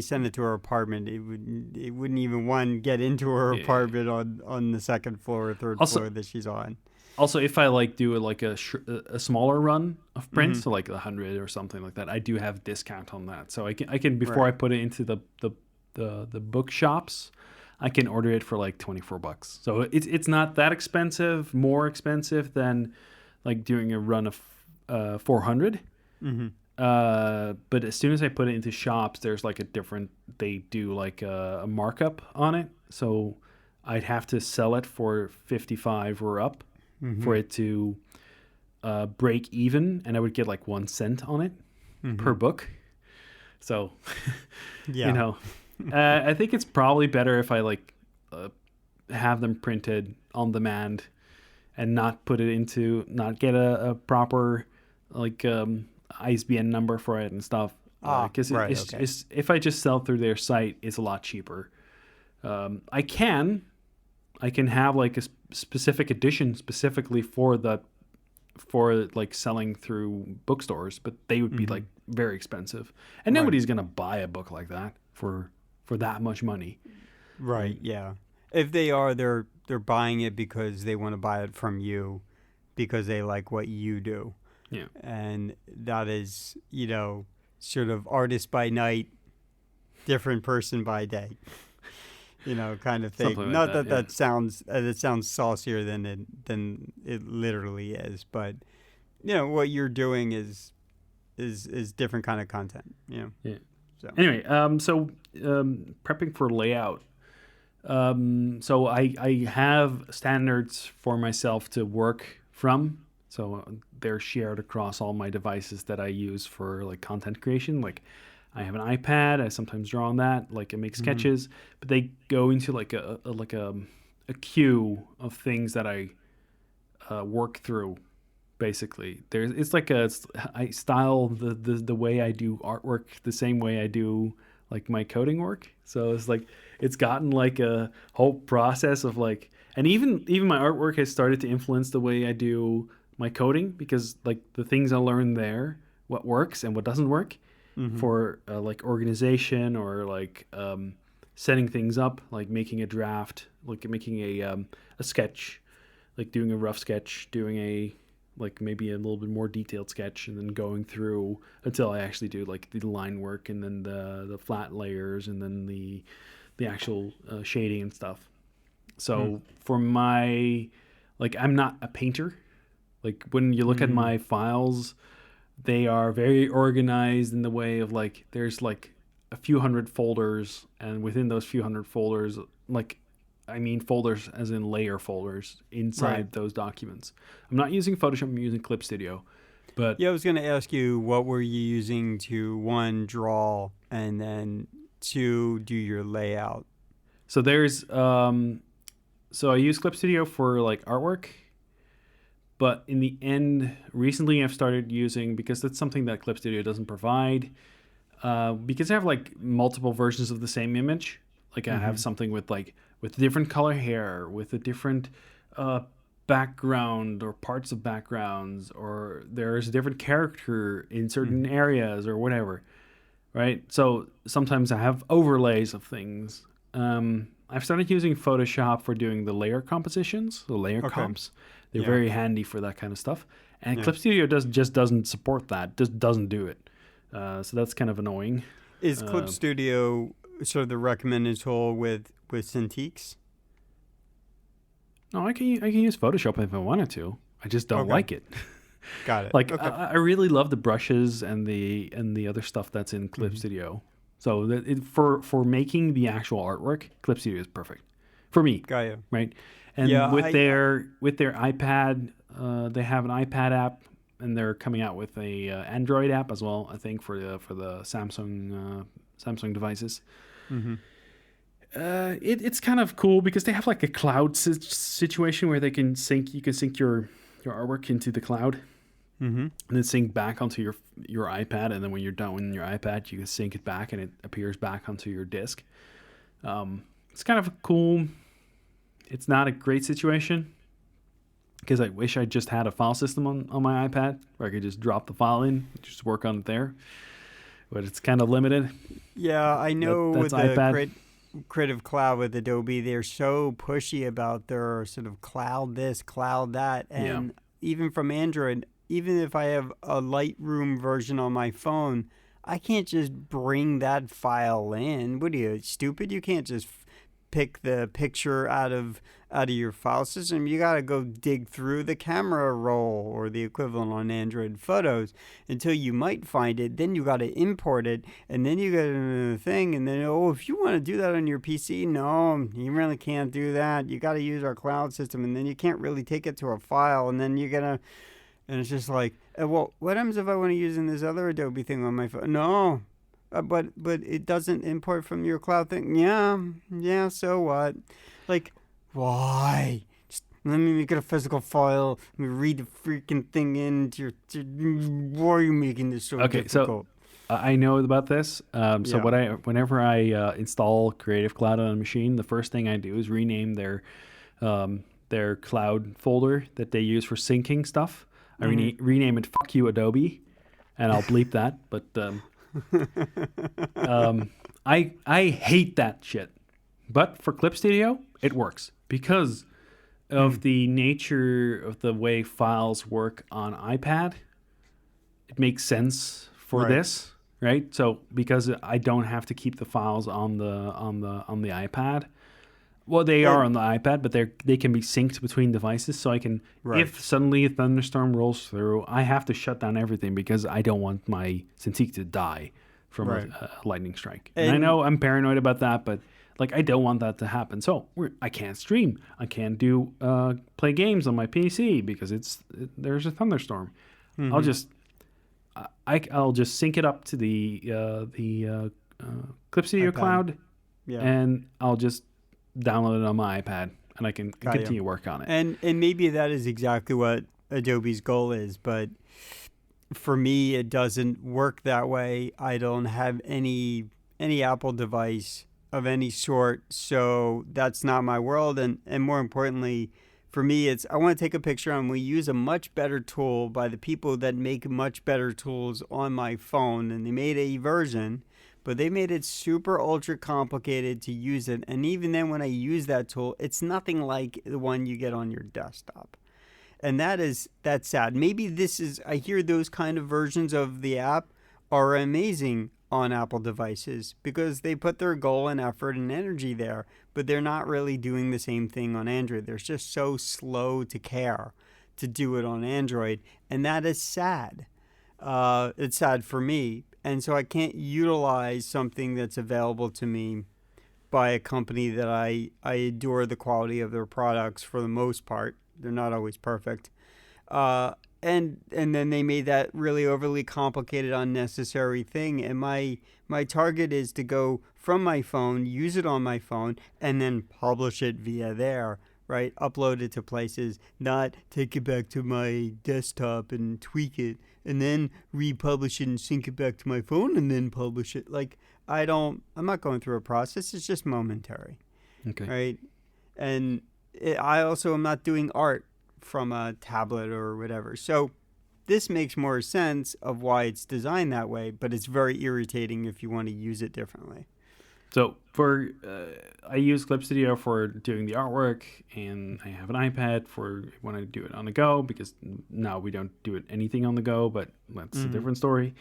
send it to her apartment, it wouldn't even get into her apartment on the second floor or third floor that she's on. Also, if I like do a smaller run of print, so like 100 or something like that, I do have discount on that. So I can before I put it into the bookshops, I can order it for like $24. So it's not that expensive, more expensive than like doing a run of 400. But as soon as I put it into shops, there's like they do like a markup on it. So I'd have to sell it for 55 or up for it to break even, and I would get like 1 cent on it per book. So, I think it's probably better if I like have them printed on demand and not get a proper like ISBN number for it and stuff. Because if I just sell through their site, it's a lot cheaper. I can have like a specific edition specifically for like selling through bookstores, but they would be like very expensive, and nobody's gonna buy a book like that for that much money. Right. Yeah. If they are, they're buying it because they want to buy it from you because they like what you do. Yeah. And that is, sort of artist by night, different person by day. Kind of thing. Something Not like that sounds saucier than it literally is, but what you're doing is different kind of content. Yeah. So anyway, prepping for layout. So I have standards for myself to work from. So they're shared across all my devices that I use for like content creation. Like I have an iPad. I sometimes draw on that. Like I make sketches, but they go into like a queue of things that I work through. Basically, I style the way I do artwork the same way I do like my coding work. So it's gotten like a whole process of like, and even my artwork has started to influence the way I do my coding, because like the things I learned there, what works and what doesn't work for like organization or like setting things up, like making a draft, like making a sketch, like doing a rough sketch, doing a like maybe a little bit more detailed sketch, and then going through until I actually do like the line work and then the flat layers and then the actual shading and stuff. So for my, like, I'm not a painter. Like when you look at my files, they are very organized in the way of like, there's like a few hundred folders, and within those few hundred folders, like, I mean folders as in layer folders inside those documents. I'm not using Photoshop, I'm using Clip Studio. But yeah, I was going to ask you, what were you using to, 1, draw, and then 2, do your layout? So there's, so I use Clip Studio for like artwork, But in the end, recently I've started using, because that's something that Clip Studio doesn't provide, because I have like multiple versions of the same image. Like I have something with different color hair, with a different background or parts of backgrounds, or there's a different character in certain areas or whatever, right? So sometimes I have overlays of things. I've started using Photoshop for doing the layer compositions, the layer comps. They're very handy for that kind of stuff. And Clip Studio just doesn't support that, just doesn't do it. So that's kind of annoying. Is Clip Studio sort of the recommended tool with Cintiqs? No, I can use Photoshop if I wanted to. I just don't like it. Got it. Like I really love the brushes and the other stuff that's in Clip Studio. So for making the actual artwork, Clip Studio is perfect for me. Got you. Right. And with their iPad, they have an iPad app, and they're coming out with a Android app as well. I think for the Samsung devices. It's kind of cool because they have like a cloud situation where you can sync your artwork into the cloud, and then sync back onto your iPad, and then when you're done with your iPad, you can sync it back, and it appears back onto your disk. It's kind of cool. It's not a great situation because I wish I just had a file system on my iPad where I could just drop the file in, just work on it there. But it's kind of limited. Yeah, I know that's with the iPad. Creative Cloud with Adobe, they're so pushy about their sort of cloud this, cloud that. And even from Android, even if I have a Lightroom version on my phone, I can't just bring that file in. What are you, stupid? You can't just pick the picture out of your file system. You got to go dig through the camera roll or the equivalent on Android photos until you might find it. Then you got to import it, and then you got another thing, and then if you want to do that on your PC, no, you really can't do that. You got to use our cloud system, and then you can't really take it to a file, and then you're gonna, and it's just like, well, what happens if I want to use in this other Adobe thing on my phone? No. But it doesn't import from your cloud thing. Yeah. So what? Like, why? Just let me make it a physical file. Let me read the freaking thing into your. Why are you making this so difficult? So I know about this. Whenever I install Creative Cloud on a machine, the first thing I do is rename their cloud folder that they use for syncing stuff. I rename it "Fuck You Adobe," and I'll bleep that. But I hate that shit. But for Clip Studio, it works because of the nature of the way files work on iPad. It makes sense for this, right? So because I don't have to keep the files on the iPad. Well, they are on the iPad, but they can be synced between devices. So I can, if suddenly a thunderstorm rolls through, I have to shut down everything because I don't want my Cintiq to die from a lightning strike. And I know I'm paranoid about that, but like I don't want that to happen. So I can't stream. I can't do play games on my PC because there's a thunderstorm. I'll just sync it up to the Clip Studio Cloud, and I'll just download it on my iPad, and I can continue work on it. And maybe that is exactly what Adobe's goal is, but for me, it doesn't work that way. I don't have any Apple device of any sort, so that's not my world. And more importantly, for me, I want to take a picture, and we use a much better tool by the people that make much better tools on my phone, and they made a version, but they made it super ultra complicated to use it. And even then, when I use that tool, it's nothing like the one you get on your desktop. And that's sad. Maybe I hear those kind of versions of the app are amazing on Apple devices because they put their goal and effort and energy there, but they're not really doing the same thing on Android. They're just so slow to care to do it on Android. And that is sad. It's sad for me. And so I can't utilize something that's available to me by a company that I adore the quality of their products for the most part. They're not always perfect. And then they made that really overly complicated, unnecessary thing. And my target is to go from my phone, use it on my phone, and then publish it via there right? Upload it to places, not take it back to my desktop and tweak it and then republish it and sync it back to my phone and then publish it. Like, I'm not going through a process. It's just momentary, Okay. right? And I also am not doing art from a tablet or whatever. So this makes more sense of why it's designed that way, but it's very irritating if you want to use it differently. So I use Clip Studio for doing the artwork, and I have an iPad for when I do it on the go, because now we don't do anything on the go, but that's a different story.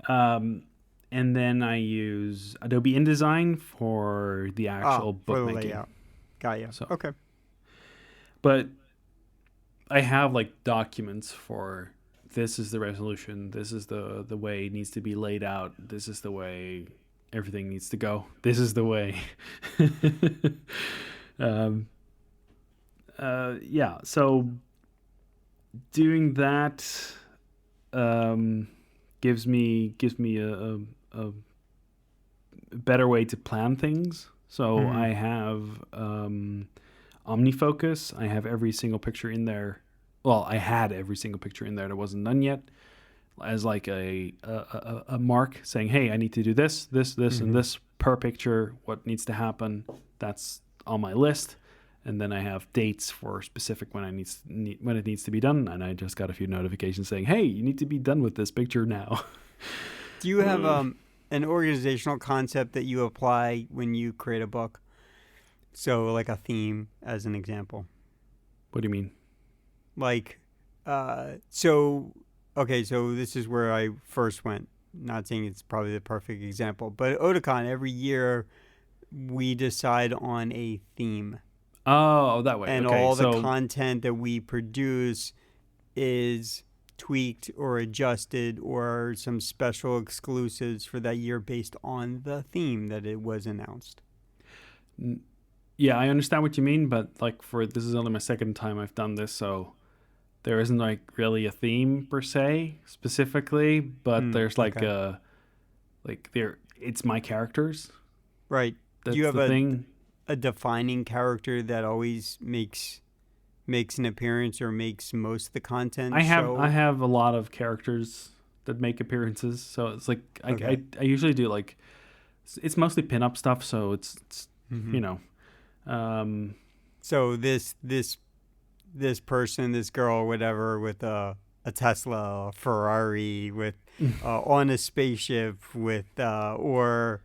And then I use Adobe InDesign for the actual bookmaking. For the layout. Got you. So, okay. But I have like documents for this is the resolution, this is the way it needs to be laid out, this is the way everything needs to go, this is the way. So doing that gives me a better way to plan things. So I have OmniFocus. I have every single picture in there. Well, I had every single picture in there that wasn't done yet, as like a mark saying, hey, I need to do this, and this per picture, what needs to happen. That's on my list. And then I have dates for specific when it needs to be done. And I just got a few notifications saying, hey, you need to be done with this picture now. Do you have an organizational concept that you apply when you create a book? So like a theme, as an example. What do you mean? Like, so this is where I first went. Not saying it's probably the perfect example, but at Otakon, every year we decide on a theme. Oh, that way. And okay, all the content that we produce is tweaked or adjusted or some special exclusives for that year based on the theme that it was announced. Yeah, I understand what you mean, but like this is only my second time I've done this, so there isn't like really a theme per se specifically, but there's like it's my characters. Right. That's Do you have the thing. A defining character that always makes an appearance or makes most of the content? I have a lot of characters that make appearances, so it's like I usually do like it's mostly pinup stuff, so it's you know. So this person, this girl, whatever, with a Tesla, a Ferrari, with on a spaceship, with or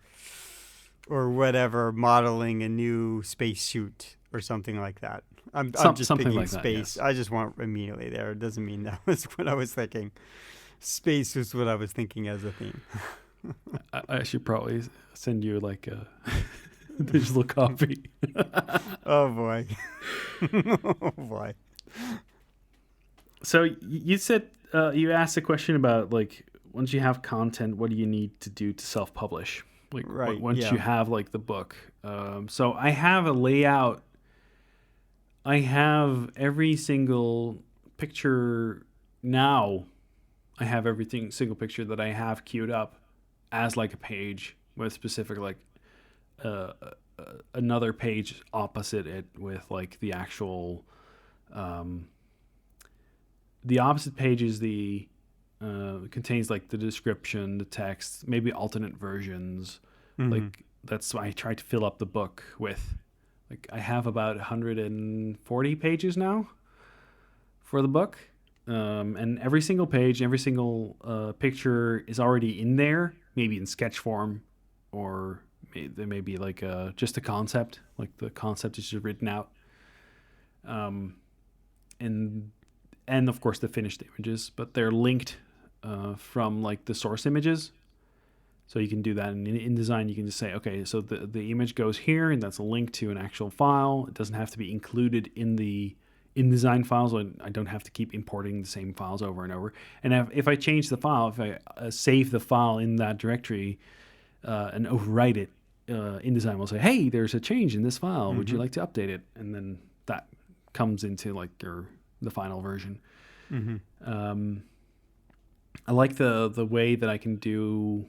whatever, modeling a new spacesuit or something like that. I'm just picking like space. That, yes. I just went immediately there. It doesn't mean that was what I was thinking. Space was what I was thinking as a theme. I should probably send you like a digital copy. Oh boy. Oh boy. So you said you asked a question about like once you have content, what do you need to do to self-publish? Like right, once you have like the book. So I have a layout. I have every single picture now. I have single picture that I have queued up as like a page with specific like another page opposite it with like the actual the opposite page is the contains like the description, the text, maybe alternate versions. Like that's why I try to fill up the book with. Like I have about 140 pages now for the book, and every single page, every single picture is already in there, maybe in sketch form, or there may be like just a concept, like the concept is just written out, and of course the finished images, but they're linked from like the source images. So you can do that in InDesign. You can just say, okay, so the image goes here, and that's a link to an actual file. It doesn't have to be included in the InDesign files. So I don't have to keep importing the same files over and over. And if I change the file, if I save the file in that directory and overwrite it, InDesign will say, hey, there's a change in this file. Would you like to update it? And then that comes into like the final version. I like the way that I can do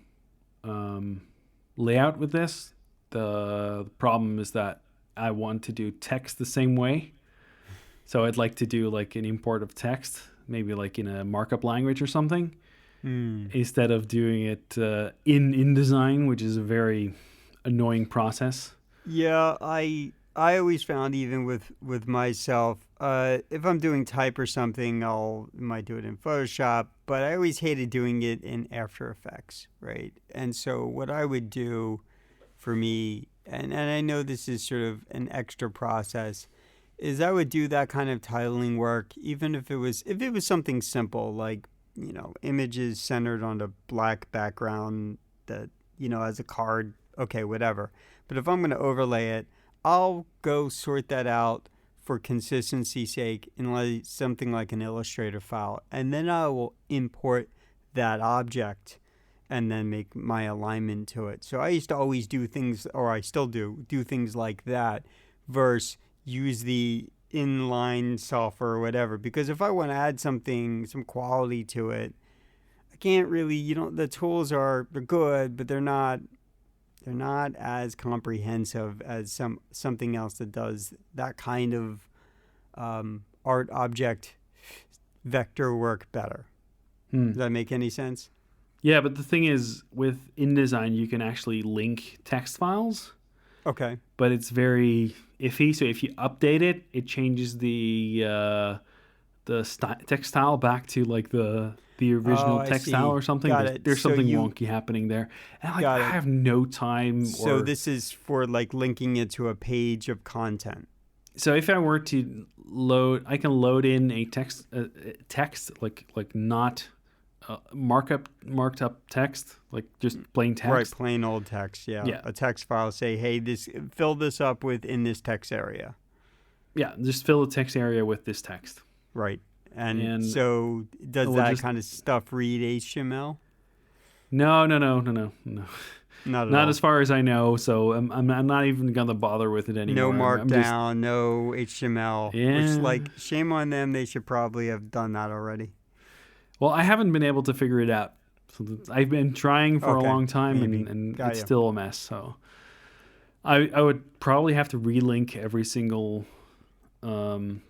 layout with this. The problem is that I want to do text the same way. So I'd like to do like an import of text, maybe like in a markup language or something, instead of doing it in InDesign, which is a very annoying process. Yeah, I always found even with myself, if I'm doing type or something, might do it in Photoshop, but I always hated doing it in After Effects, right? And so what I would do for me, and I know this is sort of an extra process, is I would do that kind of titling work, even if it was something simple like images centered on a black background that as a card, okay, whatever. But if I'm going to overlay it, I'll go sort that out for consistency's sake in like something like an Illustrator file, and then I will import that object and then make my alignment to it. So I used to always do things, or I still do things like that, versus use the inline software or whatever. Because if I want to add some quality to it, I can't really. The tools they're good, but they're not as comprehensive as something else that does that kind of art object vector work better. Does that make any sense? Yeah, but the thing is, with InDesign, you can actually link text files. Okay. But it's very iffy. So if you update it, it changes the text style back to like the original text style or something. There's something wonky happening there. And I have no time. So this is for like linking it to a page of content. So if I were to I can load in a text like not marked up text, like just plain text. Right, plain old text. Yeah. A text file. Say, hey, fill this up in this text area. Yeah, just fill the text area with this text. Right. And so does that kind of stuff read HTML? No. Not as far as I know. So I'm not even gonna bother with it anymore. No Markdown, no HTML. Yeah. Which, like, shame on them. They should probably have done that already. Well, I haven't been able to figure it out. So I've been trying for a long time, and it's still a mess. So I would probably have to relink every single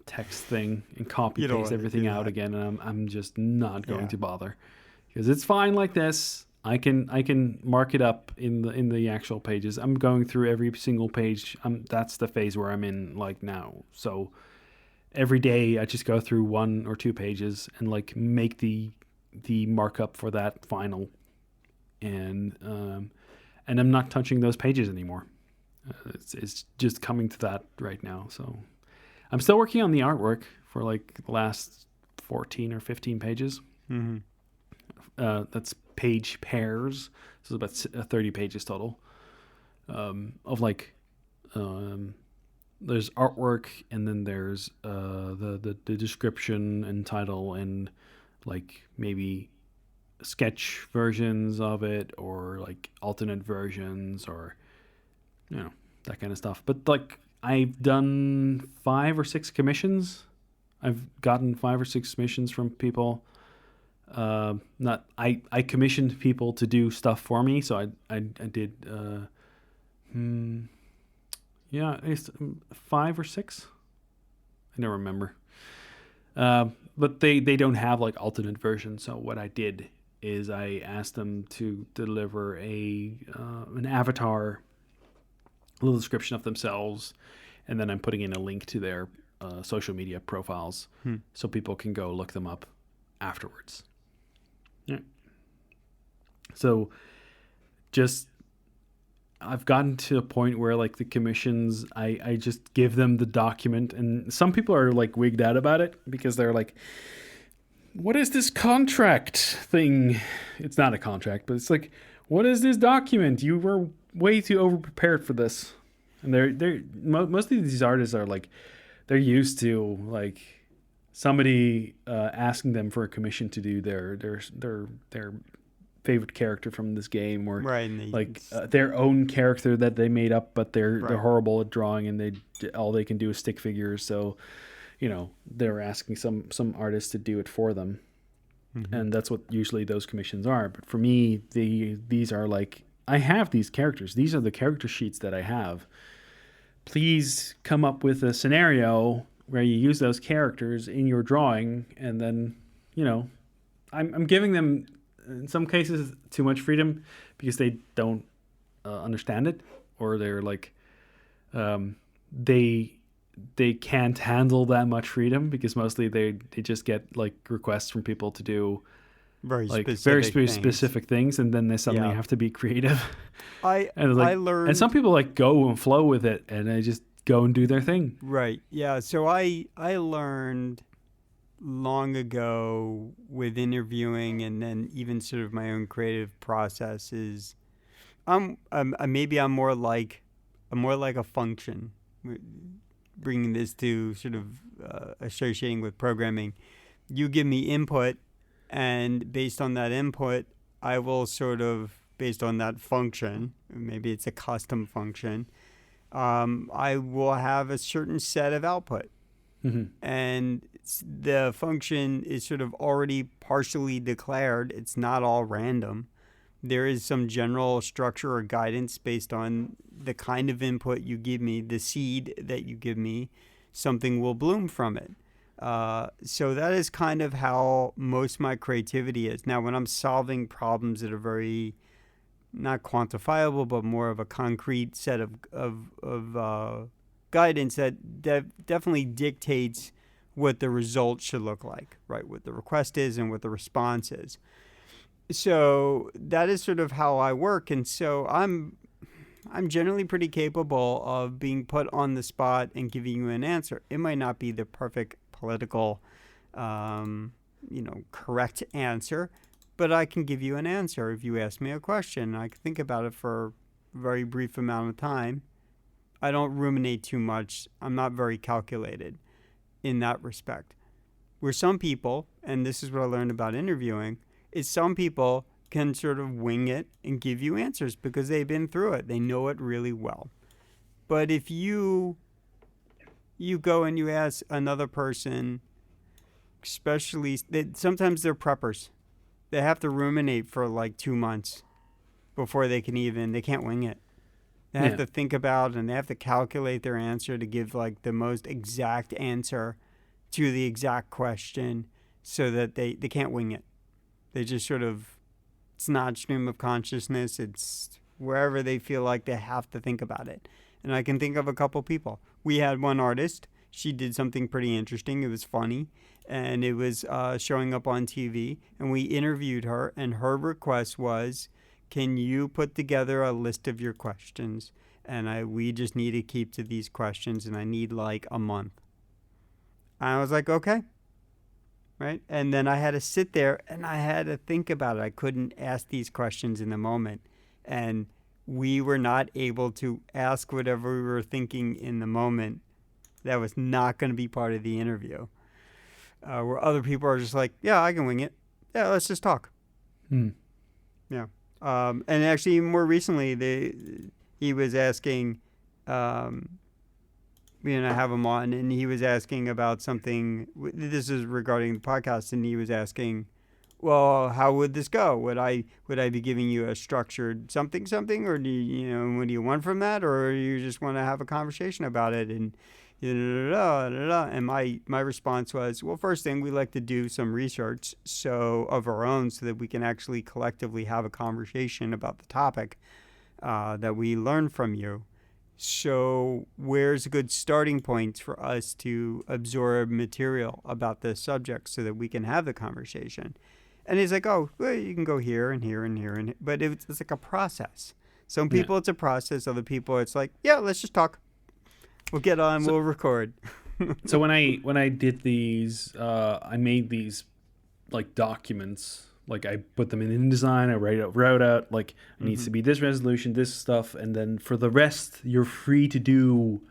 text thing and copy paste everything out again, and I'm just not going to bother, because it's fine like this. I can mark it up in the actual pages. I'm going through every single page. That's the phase where I'm in like now. So every day I just go through 1 or 2 pages and like make the markup for that final, and I'm not touching those pages anymore. It's just coming to that right now. So I'm still working on the artwork for like the last 14 or 15 pages. Mm-hmm. That's page pairs. So it's about 30 pages total of like there's artwork, and then there's the description and title, and like maybe sketch versions of it, or like alternate versions, or that kind of stuff. But like I've done 5 or 6 commissions. I've gotten 5 or 6 commissions from people. I commissioned people to do stuff for me, so I did it's 5 or 6. I don't remember. But they don't have like alternate versions. So what I did is I asked them to deliver an avatar, a little description of themselves, and then I'm putting in a link to their social media profiles so people can go look them up afterwards. Yeah. So I've gotten to a point where like the commissions, I just give them the document, and some people are like wigged out about it because they're like, what is this contract thing? It's not a contract, but it's like, what is this document? You were way too overprepared for this. And most of these artists are like, they're used to like somebody asking them for a commission to do their favorite character from this game, or their own character that they made up, but they're horrible at drawing, and all they can do is stick figures. So, they're asking some artist to do it for them, and that's what usually those commissions are. But for me, these are like, I have these characters. These are the character sheets that I have. please come up with a scenario where you use those characters in your drawing, and then, I'm giving them, in some cases, too much freedom because they don't understand it, or they're like, they can't handle that much freedom because mostly they just get like requests from people to do very like specific things, and then they suddenly have to be creative. I learned, and some people like go and flow with it, and they just go and do their thing. Right. Yeah. So I learned long ago with interviewing, and then even sort of my own creative processes. Maybe I'm more like a function. Bringing this to sort of associating with programming, you give me input, and based on that input, I will sort of, based on that function, maybe it's a custom function, I will have a certain set of output. Mm-hmm. And the function is sort of already partially declared. It's not all random. There is some general structure or guidance based on the kind of input you give me, the seed that you give me, something will bloom from it. So that is kind of how most of my creativity is. Now, when I'm solving problems that are very not quantifiable, but more of a concrete set of guidance that definitely dictates what the result should look like, right? What the request is and what the response is. So that is sort of how I work, and so I'm generally pretty capable of being put on the spot and giving you an answer. It might not be the perfect political, correct answer, but I can give you an answer if you ask me a question. I can think about it for a very brief amount of time. I don't ruminate too much. I'm not very calculated in that respect. Where some people, and this is what I learned about interviewing, is some people can sort of wing it and give you answers because they've been through it. They know it really well. But if you go and you ask another person, especially, sometimes they're preppers. They have to ruminate for like 2 months before they can't wing it. They have to think about, and they have to calculate their answer to give like the most exact answer to the exact question, so that they can't wing it. They just sort of, it's not stream of consciousness. It's wherever they feel like they have to think about it. And I can think of a couple people. We had one artist. She did something pretty interesting. It was funny, and it was showing up on TV. And we interviewed her, and her request was, can you put together a list of your questions? And we just need to keep to these questions, and I need like a month. And I was like, okay. Right? And then I had to sit there and I had to think about it. I couldn't ask these questions in the moment. And we were not able to ask whatever we were thinking in the moment. That was not going to be part of the interview. Where other people are just like, yeah, I can wing it. Yeah, let's just talk. Yeah. And actually, more recently, he was asking, I have him on, and he was asking about something. This is regarding the podcast, and he was asking, well, how would this go? Would I be giving you a structured something, or do what do you want from that, or you just want to have a conversation about it? And and my response was, well, first thing, we like to do some research of our own, so that we can actually collectively have a conversation about the topic that we learn from you. So where's a good starting point for us to absorb material about this subject so that we can have the conversation? And he's like, oh, well, you can go here and here and here. But it's like a process. Some people it's a process. Other people it's like, yeah, let's just talk. We'll get on. We'll record. So when I did these, I made these like documents. Like I put them in InDesign, I wrote out like it needs to be this resolution, this stuff, and then for the rest, you're free to do.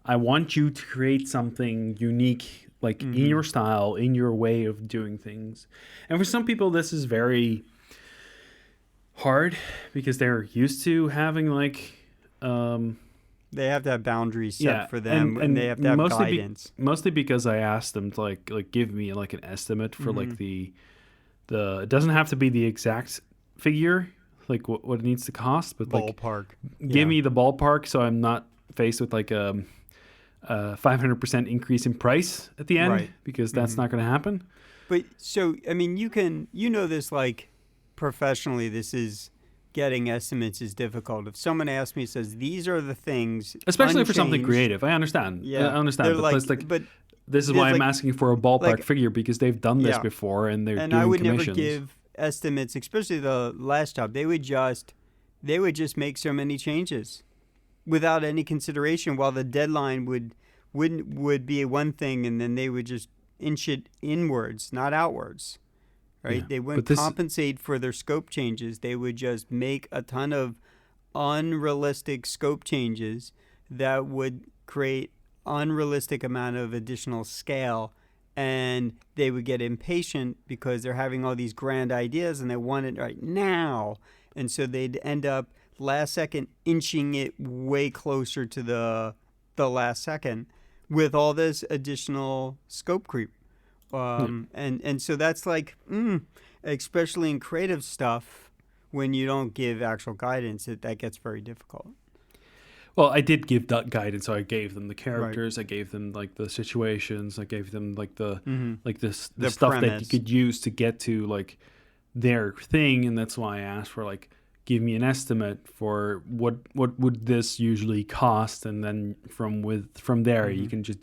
I want you to create something unique, like in your style, in your way of doing things. And for some people, this is very hard because they're used to having like. They have to have boundaries set for them, and they have to have guidance. Mostly because I asked them to like give me like an estimate for like the. It doesn't have to be the exact figure, like what it needs to cost, but ballpark. Give me the ballpark, so I'm not faced with like a 500% increase in price at the end, Right. because that's not going to happen. But so, I mean, you know this like professionally, this is getting estimates is difficult. If someone asks me, says, these are the things, Especially for something unchanged, creative. I understand. Yeah. I understand. They're But, like, but this is there's why I'm like- asking for a ballpark like- figure, because they've done this Yeah. before and they're and doing I would commissions. never give estimates, especially the last job. They would just make so many changes without any consideration, while the deadline would be one thing, and then they would just inch it inwards, not outwards. Right? Yeah. They wouldn't compensate for their scope changes. They would just make a ton of unrealistic scope changes that would create unrealistic amount of additional scale, and they would get impatient because they're having all these grand ideas and they want it right now, and so they'd end up last second inching it way closer to the last second with all this additional scope creep. And so that's like, especially in creative stuff, when you don't give actual guidance, that gets very difficult. Well, I did give that guidance. So I gave them the characters, I gave them like the situations, I gave them like the the stuff premise that you could use to get to like their thing, and that's why I asked for like, give me an estimate for what would this usually cost, and then from there you can just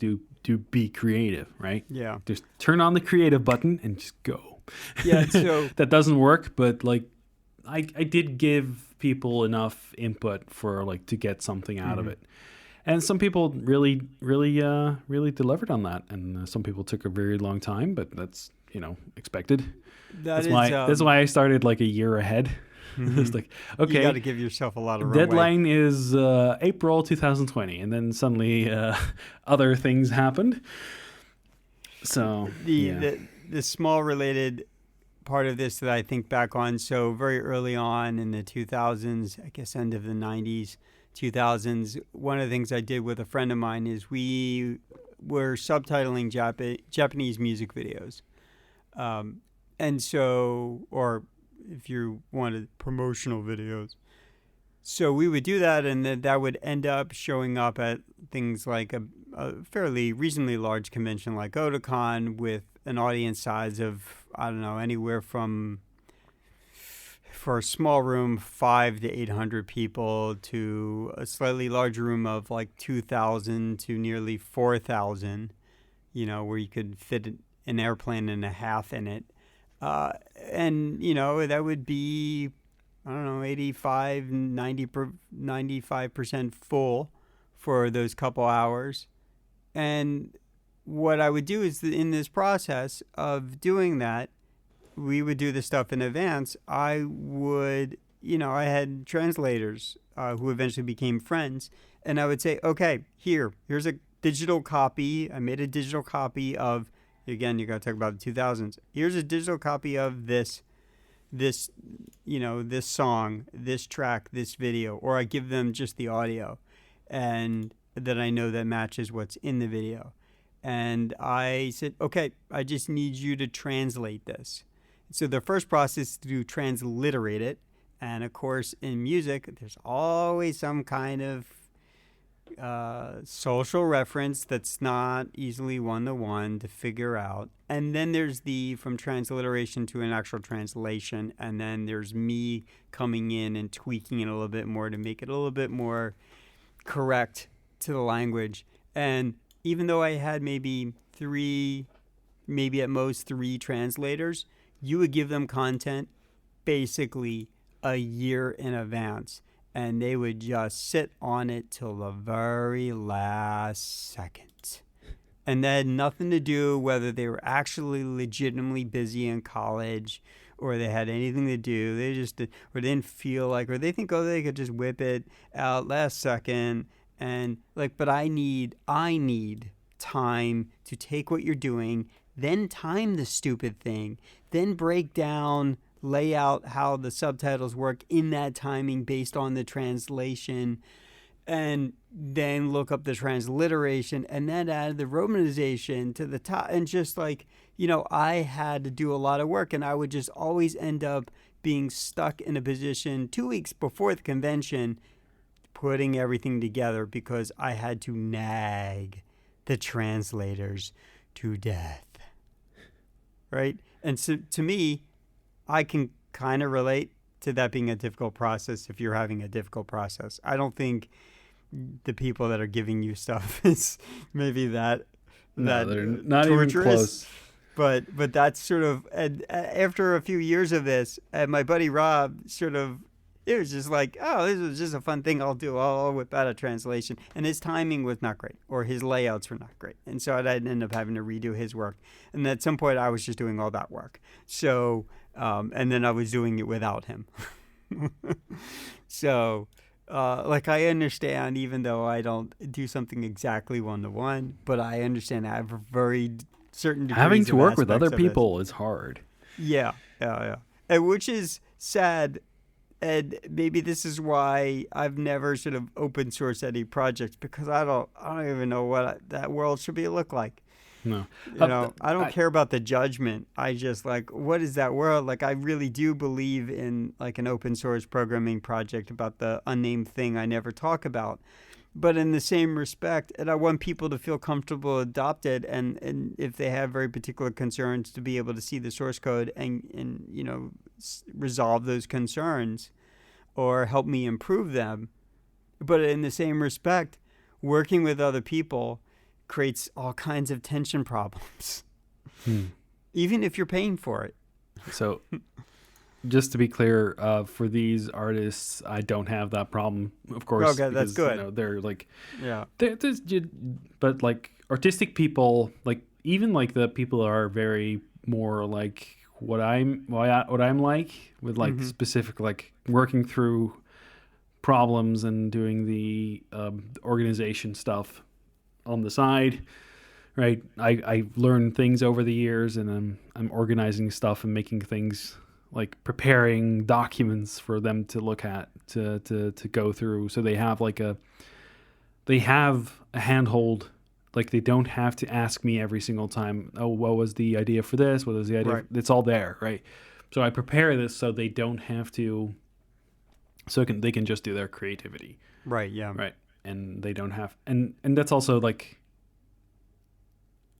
be creative, right? Yeah. Just turn on the creative button and just go. Yeah. So that doesn't work, but like I did give people enough input for like to get something out of it. And some people really delivered on that, and some people took a very long time, but that's, expected. That's why I started like a year ahead. It's like, okay, you got to give yourself a lot of runway. Deadline is April 2020, and then suddenly other things happened. So the small related part of this that I think back on, so very early on in the 2000s, I guess end of the 90s, 2000s, one of the things I did with a friend of mine is we were subtitling Japanese music videos. And so, or if you wanted promotional videos. So we would do that, and then that would end up showing up at things like a fairly reasonably large convention like Otakon, with an audience size of, I don't know, anywhere from, for a small room, 500 to 800 people, to a slightly larger room of like 2,000 to nearly 4,000, where you could fit an airplane and a half in it. And, that would be, I don't know, 85, 95% full for those couple hours. And what I would do is, in this process of doing that, we would do the stuff in advance. I would, I had translators who eventually became friends. And I would say, okay, here's a digital copy. I made a digital copy of, again, you got to talk about the 2000s. Here's a digital copy of this song, this track, this video, or I give them just the audio, and that I know that matches what's in the video. And I said, okay, I just need you to translate this. So the first process is to transliterate it. And of course, in music, there's always some kind of social reference that's not easily one-to-one to figure out. And then there's from transliteration to an actual translation. And then there's me coming in and tweaking it a little bit more to make it a little bit more correct to the language. And even though I had maybe at most three translators, you would give them content basically a year in advance. And they would just sit on it till the very last second. And that had nothing to do whether they were actually legitimately busy in college or they had anything to do. They just or didn't feel like, or they think, they could just whip it out last second. And like, but I need time to take what you're doing, then time the stupid thing, then break down, lay out how the subtitles work in that timing based on the translation, and then look up the transliteration, and then add the romanization to the top. And just like, I had to do a lot of work, and I would just always end up being stuck in a position 2 weeks before the convention, putting everything together because I had to nag the translators to death. Right? And so to me, I can kind of relate to that being a difficult process if you're having a difficult process. I don't think the people that are giving you stuff is maybe that they're not torturous. Even close. But that's sort of, and after a few years of this, and my buddy Rob sort of, it was just like, oh, this was just a fun thing I'll do. I'll whip out a translation. And his timing was not great, or his layouts were not great. And so I'd end up having to redo his work. And at some point, I was just doing all that work. So, and then I was doing it without him. So, like, I understand, even though I don't do something exactly one-to-one, but I understand I have a very certain degrees having to of work with aspects other of it. people is hard. Yeah. And which is sad. And maybe this is why I've never sort of open sourced any projects, because I don't even know what that world should look like. No, I don't care about the judgment. I just like, what is that world like? I really do believe in like an open source programming project about the unnamed thing I never talk about. But in the same respect, and I want people to feel comfortable adopt it, and if they have very particular concerns, to be able to see the source code and resolve those concerns or help me improve them. But in the same respect, working with other people creates all kinds of tension problems, even if you're paying for it. So just to be clear, for these artists, I don't have that problem, of course. Okay, that's good. They're like, yeah. But like artistic people, like even like the people are very more like what I'm like, with like specific, like working through problems and doing the organization stuff on the side. Right. I've learned things over the years, and I'm organizing stuff and making things, like preparing documents for them to look at, to go through. So they have a handhold. Like they don't have to ask me every single time, oh, what was the idea for this? What was the idea? Right. It's all there. Right. So I prepare this so they don't have to, so they can just do their creativity. Right. Yeah. Right. And they don't have, and that's also like,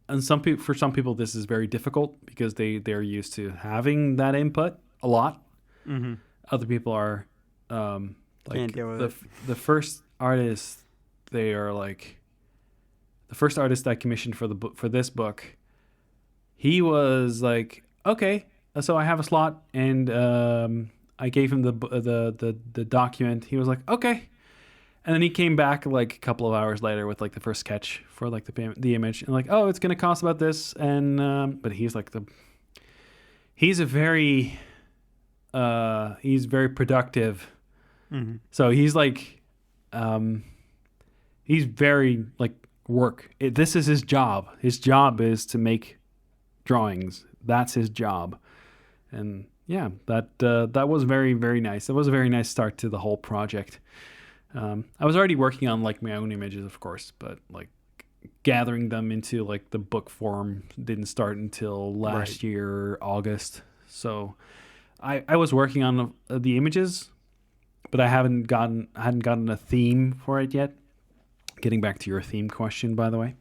and for some people this is very difficult because they're used to having that input a lot. Mm-hmm. Other people are like the first artist. They are like the first artist I commissioned for this book. He was like, okay, so I have a slot, and I gave him the document. He was like, okay. And then he came back like a couple of hours later with like the first sketch for like the image, and like, oh, it's gonna cost about this, and but he's like he's very productive, so he's like he's very like work. This is his job. His job is to make drawings. That's his job, and yeah, that was very, very nice. That was a very nice start to the whole project. I was already working on like my own images, of course, but like gathering them into like the book form didn't start until last year, August. So I was working on the images, but I hadn't gotten a theme for it yet. Getting back to your theme question, by the way,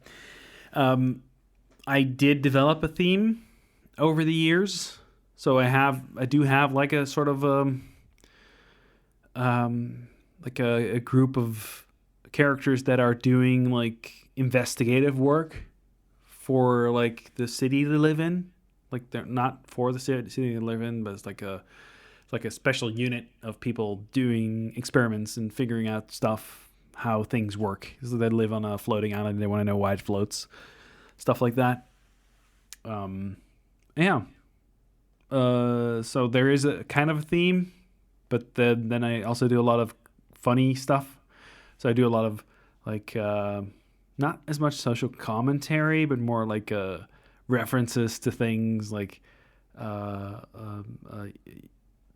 I did develop a theme over the years. So I do have like a sort of like a group of characters that are doing like investigative work for like the city they live in. Like they're not for the city they live in, but it's like a special unit of people doing experiments and figuring out stuff, how things work. So they live on a floating island. They want to know why it floats, stuff like that. Yeah. So there is a kind of a theme, but then I also do a lot of funny stuff. So I do a lot of like not as much social commentary, but more like references to things like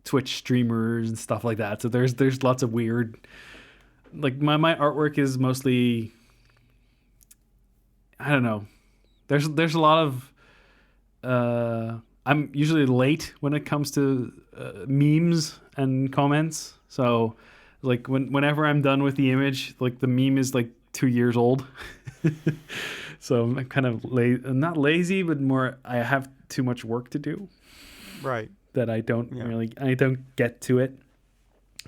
Twitch streamers and stuff like that. So there's lots of weird, like my artwork is mostly, I don't know. There's a lot of I'm usually late when it comes to memes and comments. So Like whenever I'm done with the image, like the meme is like 2 years old. So I'm kind of not lazy, but more I have too much work to do. Right. That I don't get to it.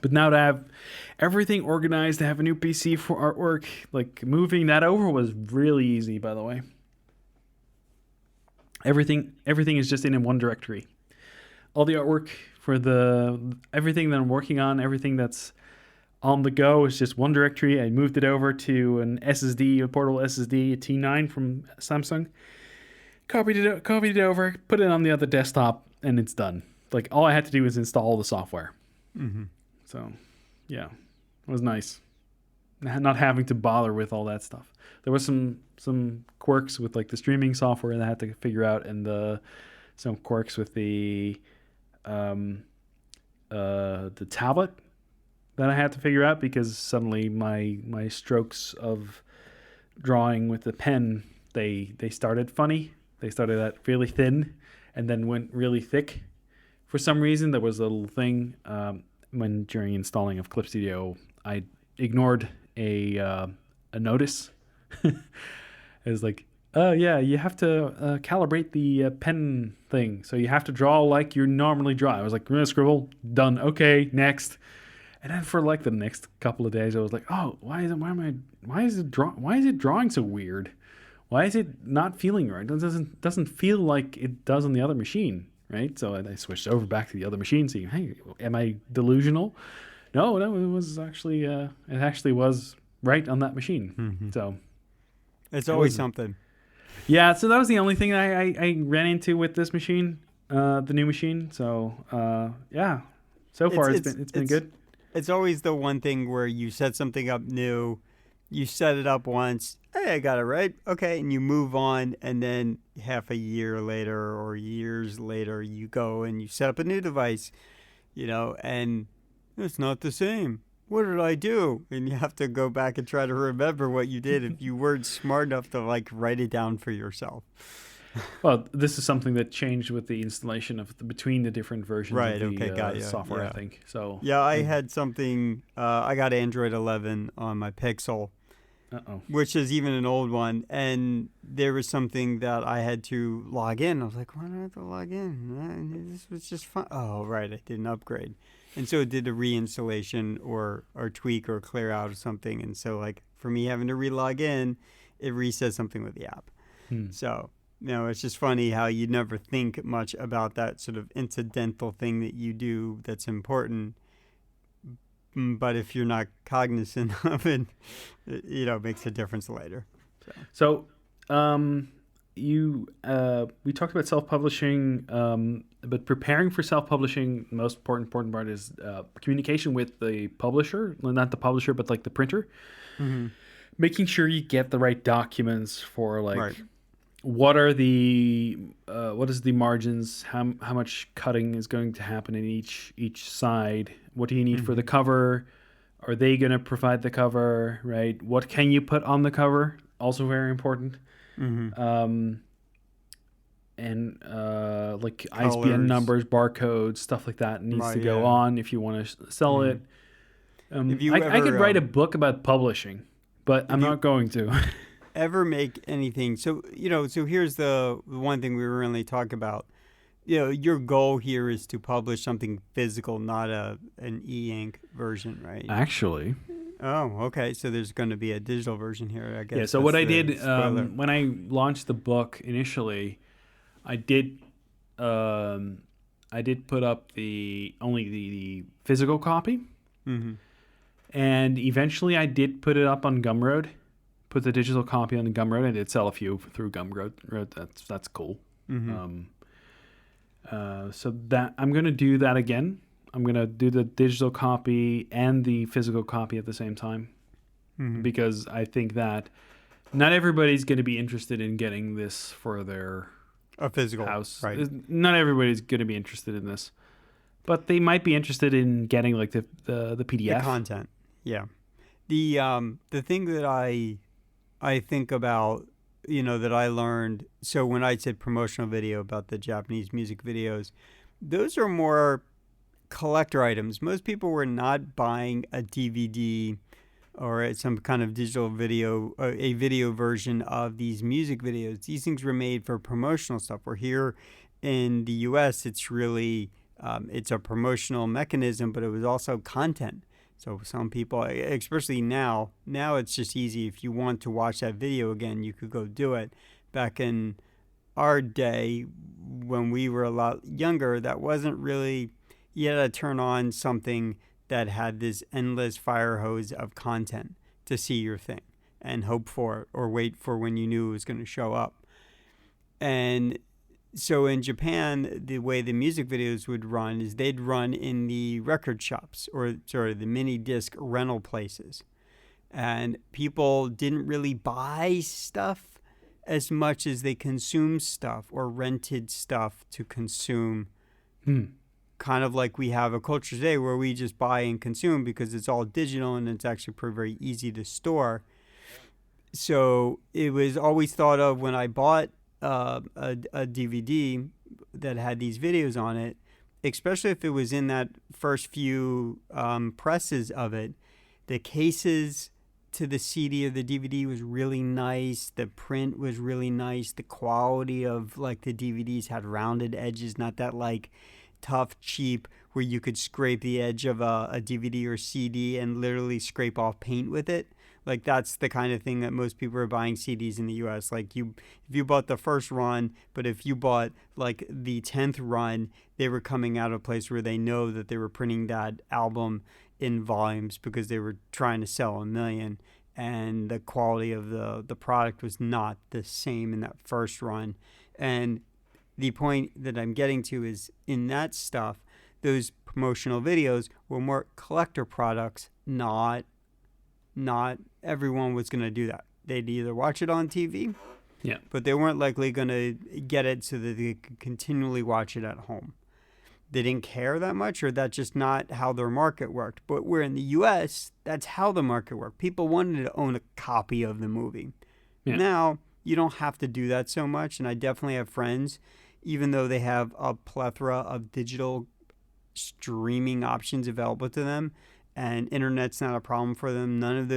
But now to have everything organized, to have a new PC for artwork, like moving that over was really easy, by the way. Everything is just in one directory. All the artwork for everything that I'm working on, everything that's on the go is just one directory. I moved it over to an SSD, a portable SSD, a T9 from Samsung. Copied it over, put it on the other desktop, and it's done. Like all I had to do was install the software. Mm-hmm. So, yeah, it was nice. Not having to bother with all that stuff. There was some quirks with like the streaming software that I had to figure out, and some quirks with the tablet that I had to figure out, because suddenly my strokes of drawing with the pen, they started funny. They started out really thin and then went really thick. For some reason, there was a little thing during installing of Clip Studio, I ignored a notice. It was like, oh yeah, you have to calibrate the pen thing, so you have to draw like you normally draw. I was like, scribble, done. Okay, next. And then for like the next couple of days, I was like, oh, why is it drawing so weird? Why is it not feeling right? It doesn't feel like it does on the other machine, right? So I switched over back to the other machine, saying, hey, am I delusional? No, it was actually it actually was right on that machine. Mm-hmm. So it's always something. Yeah, so that was the only thing I ran into with this machine, the new machine. So yeah, so far it's been good. It's always the one thing where you set something up new, you set it up once, hey, I got it right, okay, and you move on, and then half a year later or years later, you go and you set up a new device, and it's not the same. What did I do? And you have to go back and try to remember what you did if you weren't smart enough to like write it down for yourself. Well, this is something that changed with the installation of between the different versions of the software, I think. So yeah, I had something. I got Android 11 on my Pixel, which is even an old one, and there was something that I had to log in. I was like, why do I have to log in? This was just fun. Oh, right, I didn't upgrade, and so it did a reinstallation or tweak or clear out or something, and so like for me having to re-log in, it resets something with the app. So. It's just funny how you never think much about that sort of incidental thing that you do that's important. But if you're not cognizant of it, it makes a difference later. So we talked about self-publishing, but preparing for self-publishing, the most important part is communication with the publisher, not the publisher, but like the printer. Mm-hmm. Making sure you get the right documents for like... Right. What is the margins? How much cutting is going to happen in each side? What do you need for the cover? Are they going to provide the cover? Right? What can you put on the cover? Also very important. Mm-hmm. And like Colors. ISBN numbers, barcodes, stuff like that needs to go on if you want to sell it. I could write a book about publishing, but I'm not going to. Ever make anything, so here's the one thing we really talk about. Your goal here is to publish something physical, not an e-ink version, right? Actually. Oh, okay. So there's going to be a digital version here, I guess. Yeah. So what I did when I launched the book initially, I did put up only the physical copy, and eventually I did put it up on Gumroad. Put the digital copy on the Gumroad. I did sell a few through Gumroad. That's cool. Mm-hmm. So that I'm going to do that again. I'm going to do the digital copy and the physical copy at the same time, because I think that not everybody's going to be interested in getting this for their physical house. Right. Not everybody's going to be interested in this, but they might be interested in getting like the PDF, the content. Yeah. The thing that I think about, that I learned. So when I said promotional video about the Japanese music videos, those are more collector items. Most people were not buying a DVD or some kind of digital video, a video version of these music videos. These things were made for promotional stuff. We're here in the U.S. It's really it's a promotional mechanism, but it was also content. So some people, especially now it's just easy. If you want to watch that video again, you could go do it. Back in our day, when we were a lot younger, that wasn't really, you had to turn on something that had this endless fire hose of content to see your thing and hope for it or wait for when you knew it was going to show up. And so in Japan, the way the music videos would run is they'd run in the record shops or sort of the mini disc rental places. And people didn't really buy stuff as much as they consumed stuff or rented stuff to consume. Kind of like we have a culture today where we just buy and consume because it's all digital and it's actually very easy to store. So it was always thought of when I bought a DVD that had these videos on it, especially if it was in that first few presses of it, the cases to the CD or the DVD was really nice. The print was really nice. The quality of like the DVDs had rounded edges, not that like tough, cheap, where you could scrape the edge of a DVD or CD and literally scrape off paint with it. Like that's the kind of thing that most people are buying CDs in the US. Like if you bought the first run, but if you bought like the 10th run, they were coming out of a place where they know that they were printing that album in volumes because they were trying to sell 1 million. And the quality of the product was not the same in that first run. And the point that I'm getting to is in that stuff, those promotional videos were more collector products, not everyone was going to do that. They'd either watch it on TV, but they weren't likely going to get it so that they could continually watch it at home. They didn't care that much, or that's just not how their market worked. But we're in the U.S., that's how the market worked. People wanted to own a copy of the movie. Yeah. Now, you don't have to do that so much, and I definitely have friends, even though they have a plethora of digital streaming options available to them, and internet's not a problem for them. None of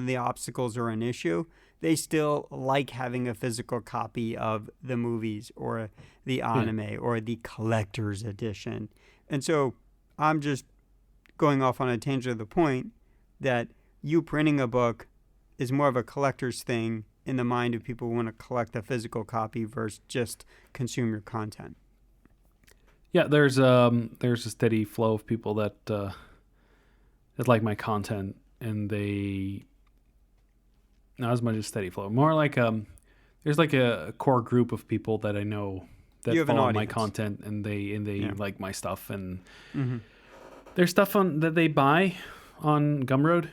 the obstacles are an issue. They still like having a physical copy of the movies or the anime or the collector's edition. And so I'm just going off on a tangent of the point that you printing a book is more of a collector's thing in the mind of people who want to collect a physical copy versus just consume your content. Yeah, there's a steady flow of people that like my content, and they not as much as steady flow, more like there's like a core group of people that I know that follow my content, and they like my stuff, and there's stuff that they buy on Gumroad.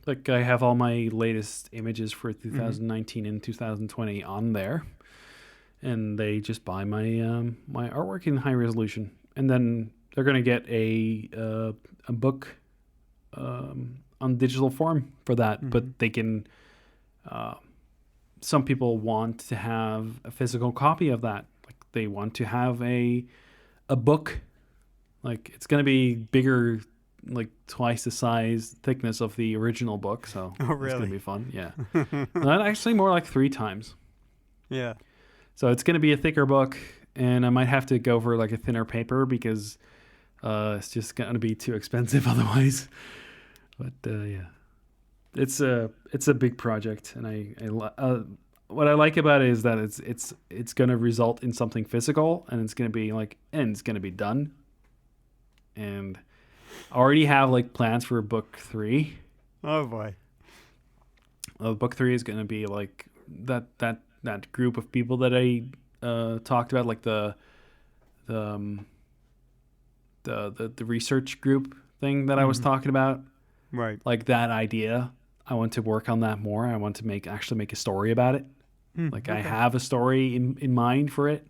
Like I have all my latest images for 2019 and 2020 on there, and they just buy my my artwork in high resolution, and then they're gonna get a book on digital form for that, but they can. Some people want to have a physical copy of that. Like they want to have a book. Like it's gonna be bigger, like twice the size thickness of the original book. So it's gonna be fun. Yeah, not actually more like 3 times. Yeah. So it's gonna be a thicker book, and I might have to go for like a thinner paper because it's just gonna be too expensive otherwise. But yeah. It's a big project, and I what I like about it is that it's going to result in something physical, and it's going to be done. And I already have like plans for book 3. Oh boy. Book 3 is going to be like that group of people that I talked about, like the research group thing that I was talking about. Right. Like that idea. I want to work on that more. I want to actually make a story about it. I have a story in mind for it,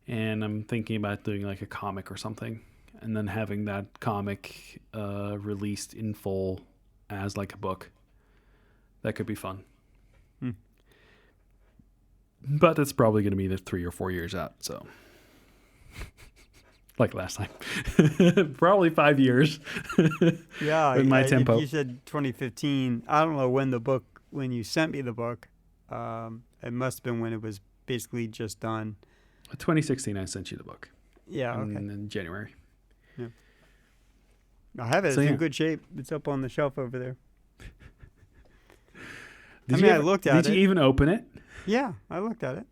and I'm thinking about doing like a comic or something, and then having that comic released in full as like a book. That could be fun. But it's probably going to be 3 or 4 years out. So like last time. Probably 5 years. Yeah, with my tempo. You said 2015. I don't know when you sent me the book. It must have been when it was basically just done. 2016, I sent you the book. Yeah, okay. In January. Yeah. I have it. So, it's yeah. in good shape. It's up on the shelf over there. I looked at it. Did you even open it? Yeah, I looked at it.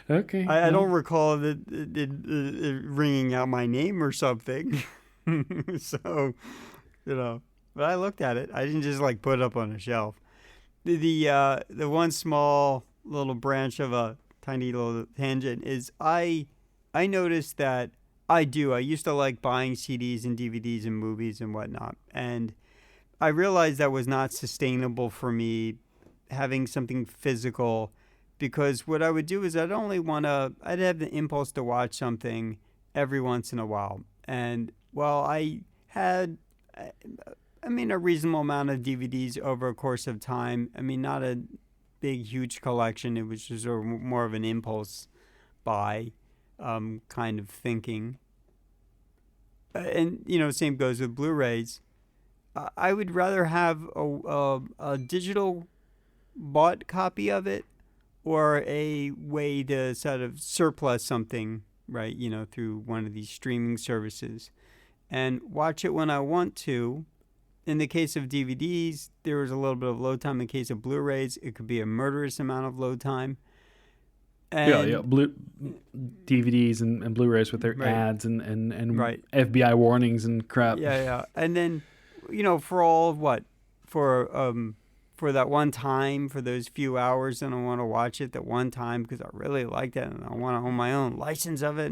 Okay. I don't recall it ringing out my name or something. So, but I looked at it. I didn't just like put it up on a shelf. The one small little branch of a tiny little tangent is I noticed that I used to like buying CDs and DVDs and movies and whatnot, and I realized that was not sustainable for me having something physical, because what I would do is I'd have the impulse to watch something every once in a while. And while I had, a reasonable amount of DVDs over a course of time, not a big, huge collection. It was just more of an impulse buy kind of thinking. And, same goes with Blu-rays. I would rather have a digital bought copy of it, or a way to sort of surplus something, right, through one of these streaming services, and watch it when I want to. In the case of DVDs, there was a little bit of load time. In the case of Blu-rays, it could be a murderous amount of load time. And DVDs and Blu-rays with their right. ads and right. FBI warnings and crap. Yeah. And then, for that one time, for those few hours, and I want to watch it that one time because I really liked it and I want to own my own license of it.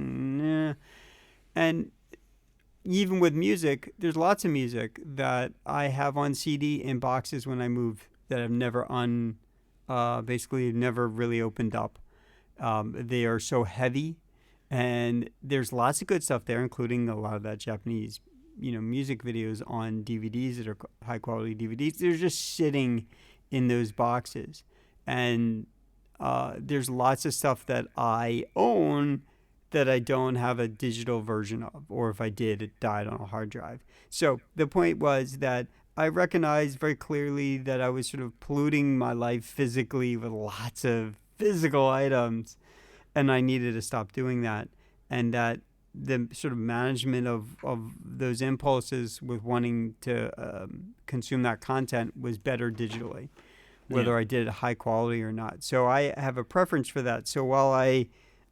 And even with music, there's lots of music that I have on CD in boxes when I move that I've never basically never really opened up. They are so heavy, and there's lots of good stuff there, including a lot of that Japanese music videos on DVDs that are high quality DVDs. They're just sitting in those boxes. And there's lots of stuff that I own that I don't have a digital version of, or if I did, it died on a hard drive. So the point was that I recognized very clearly that I was sort of polluting my life physically with lots of physical items, and I needed to stop doing that. And that the sort of management of those impulses with wanting to consume that content was better digitally, whether I did it high quality or not. So I have a preference for that. So while I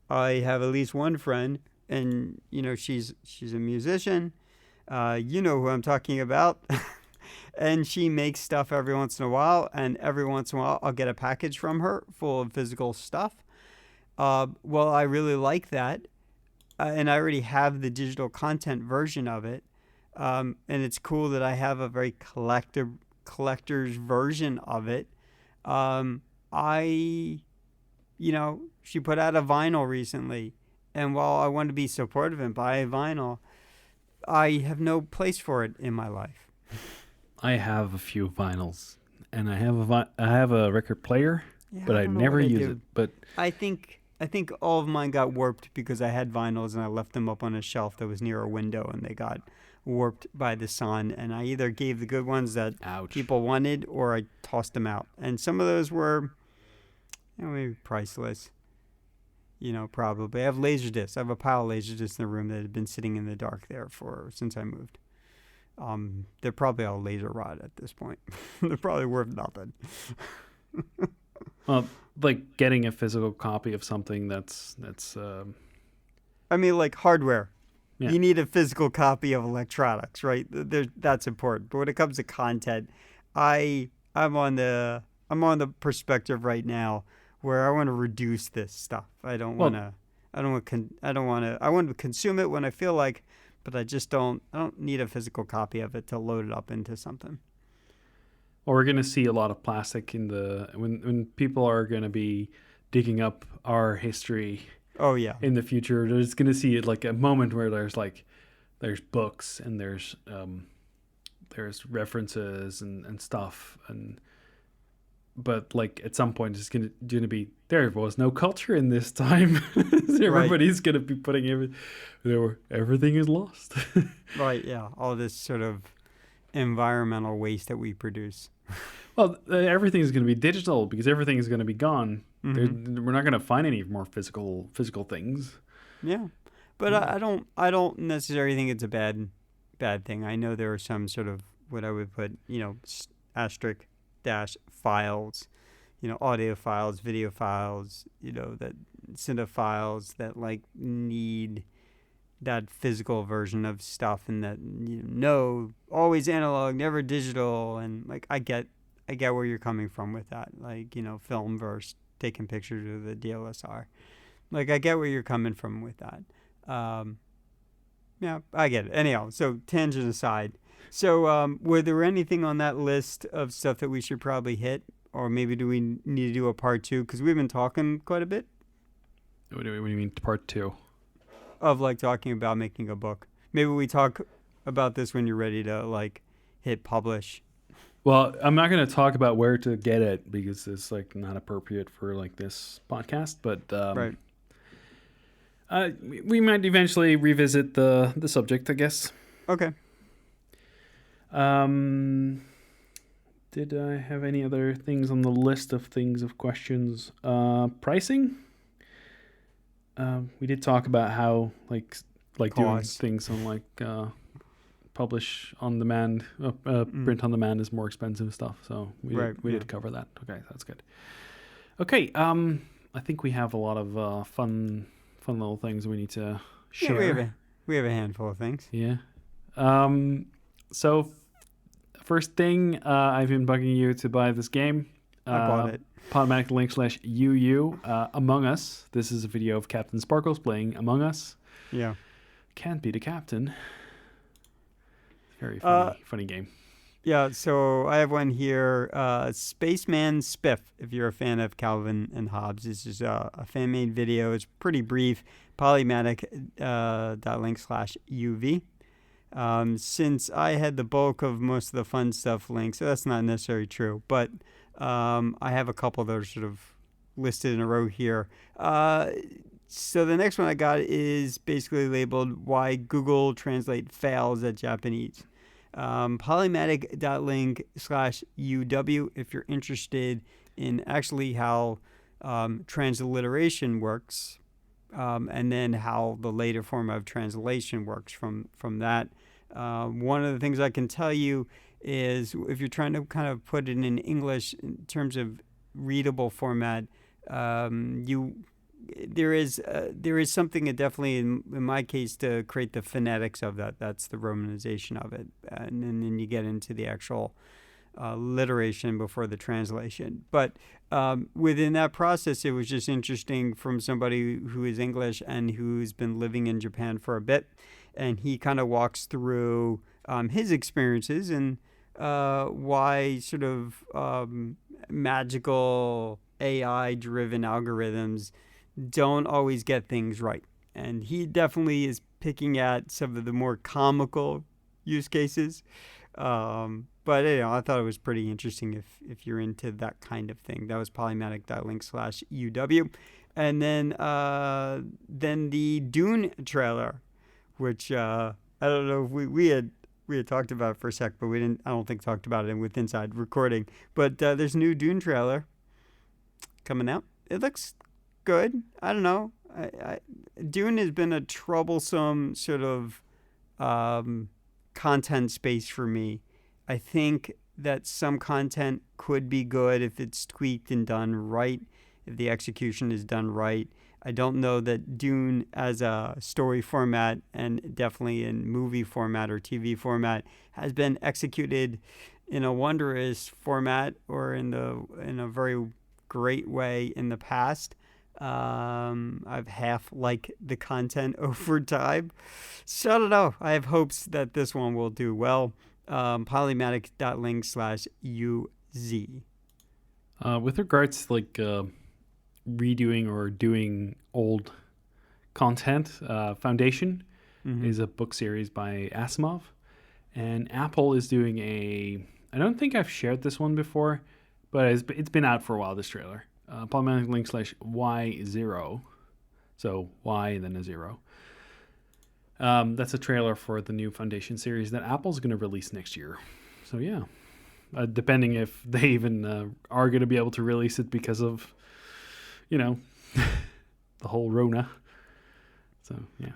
have at least one friend, and she's a musician, you know who I'm talking about, and she makes stuff every once in a while, and every once in a while I'll get a package from her full of physical stuff. Well, I really like that. And I already have the digital content version of it. And it's cool that I have a very collector's version of it. She put out a vinyl recently. And while I want to be supportive and buy a vinyl, I have no place for it in my life. I have a few vinyls, and I have a record player, but I never use it. But I think all of mine got warped because I had vinyls and I left them up on a shelf that was near a window, and they got warped by the sun. And I either gave the good ones that people wanted, or I tossed them out. And some of those were, maybe priceless. Probably. I have Laserdiscs. I have a pile of Laserdiscs in the room that had been sitting in the dark there since I moved. They're probably all laser rot at this point. They're probably worth nothing. Well, like getting a physical copy of something that's like hardware. Yeah. You need a physical copy of electronics, right? That's important. But when it comes to content, I'm on the perspective right now where I want to reduce this stuff. I want to consume it when I feel like, but I don't need a physical copy of it to load it up into something. Well, we're going to see a lot of plastic when people are going to be digging up our history. Oh yeah. In the future, there's going to see like a moment where there's books and there's references and stuff, and but like at some point it's gonna be there was no culture in this time. Right. Everybody's gonna be putting everything is lost. Right. Yeah. All this sort of environmental waste that we produce. Well, everything is gonna be digital because everything is gonna be gone. Mm-hmm. We're not gonna find any more physical things. Yeah. But I don't necessarily think it's a bad thing. I know there are some sort of what I would put, asterisk dash files, audio files, video files, that cinephiles that like need that physical version of stuff, and that no, always analog, never digital, and like I get where you're coming from with that, like film versus taking pictures with the DSLR. Like I get where you're coming from with that. Um, yeah, I get it. Anyhow, so tangent aside. So, were there anything on that list of stuff that we should probably hit, or maybe do we need to do a part two? Because we've been talking quite a bit What do you mean part 2? of like talking about making a book. Maybe we talk about this when you're ready to like hit publish. Well, I'm not going to talk about where to get it because it's like not appropriate for like this podcast. But Right. we might eventually revisit the subject, I guess. Okay. Did I have any other things on the list of questions? Pricing. We did talk about how like doing Cost. things on like publish on demand, print on demand is more expensive stuff. So we did cover that. Okay, that's good. Okay, I think we have a lot of fun little things we need to share. Yeah, we have a handful of things. Yeah. So first thing, I've been bugging you to buy this game. I bought it. Polymatic.media Among Us. This is a video of Captain Sparkles playing Among Us. Yeah. Can't be the captain. Very funny game. Yeah, so I have one here, Spaceman Spiff, if you're a fan of Calvin and Hobbes. This is a fan-made video. It's pretty brief, polymatic.link/UV. Since I had the bulk of most of the fun stuff linked, so that's not necessarily true, but I have a couple that are sort of listed in a row here. So the next one I got is basically labeled Why Google Translate Fails at Japanese. Polymatic.link/UW if you're interested in actually how transliteration works, and then how the later form of translation works from that. One of the things I can tell you is if you're trying to kind of put it in English in terms of readable format, there is something that definitely in my case to create the phonetics of that. That's the romanization of it, and then you get into the actual literation before the translation. But within that process, it was just interesting from somebody who is English and who's been living in Japan for a bit, and he kind of walks through his experiences and why sort of magical AI-driven algorithms don't always get things right. And he definitely is picking at some of the more comical use cases. But I thought it was pretty interesting if you're into that kind of thing. That was polymatic.link/UW. And then the Dune trailer, which I don't know if we had talked about it for a sec, but we didn't. I don't think talked about it with Inside recording. But there's a new Dune trailer coming out. It looks good. I don't know. Dune has been a troublesome sort of content space for me. I think that some content could be good if it's tweaked and done right, if the execution is done right. I don't know that Dune as a story format and definitely in movie format or TV format has been executed in a wondrous format or in a very great way in the past. I've half liked the content over time. So I don't know. I have hopes that this one will do well. Polymatic.link/UZ. With regards to like redoing or doing old content, Foundation is a book series by Asimov, and Apple is doing I don't think I've shared this one before, but it's been out for a while, this trailer. Polymatic link /Y0. So Y and then a 0. That's a trailer for the new Foundation series that Apple's going to release next year. So yeah, depending if they even are going to be able to release it because of, the whole Rona. So yeah,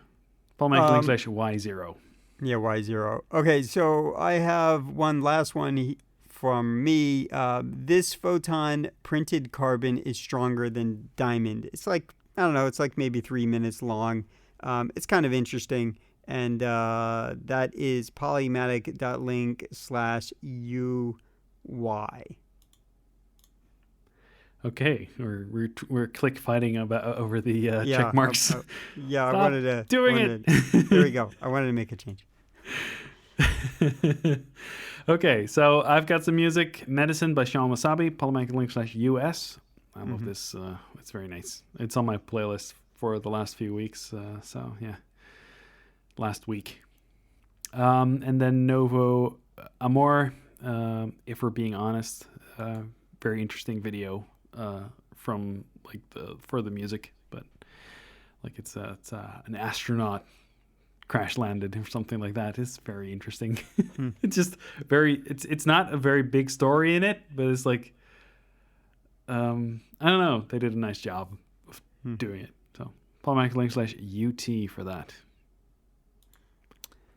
Polymatic link /Y0. Yeah, Y0. Okay, so I have one last one from me. This photon printed carbon is stronger than diamond. It's like, I don't know, it's like maybe 3 minutes long. It's kind of interesting. And that is Polymatic.link /UY. Okay, we're click fighting over the check marks. Yeah, Stop I wanted to doing it. There we go. I wanted to make a change. Okay, so I've got some music. Medicine by Sean Wasabi, Polymatic link /US. I love this. It's very nice. It's on my playlist for the last few weeks. So yeah, last week. And then Novo Amor, if we're being honest, very interesting video from for the music, but like it's an astronaut crash landed or something like that. It's very interesting. It's just it's not a very big story in it, but it's like I don't know, they did a nice job of doing it. So Polymatic link /UT for that.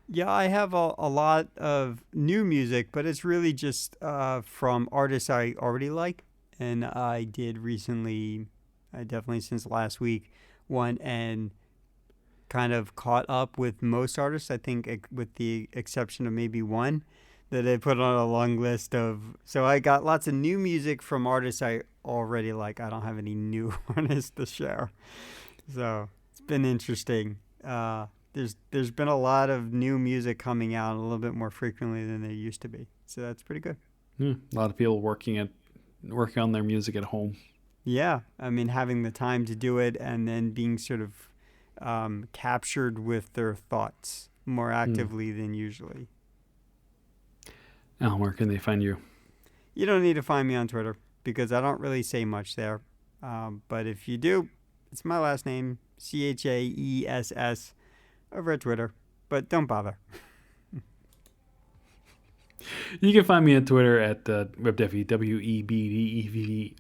Yeah, I have a lot of new music, but it's really just from artists I already like. And I did recently, definitely since last week, one and kind of caught up with most artists, I think, with the exception of maybe one that I put on a long list of. So I got lots of new music from artists I already like. I don't have any new artists to share. So it's been interesting. There's been a lot of new music coming out a little bit more frequently than there used to be. So that's pretty good. A lot of people working on their music at home. Yeah. I mean, having the time to do it and then being sort of captured with their thoughts more actively than usually. Al, where can they find you? You don't need to find me on Twitter because I don't really say much there. But if you do, it's my last name, CHAESS, over at Twitter. But don't bother. You can find me on Twitter at WebDevie, WEBDEVIE.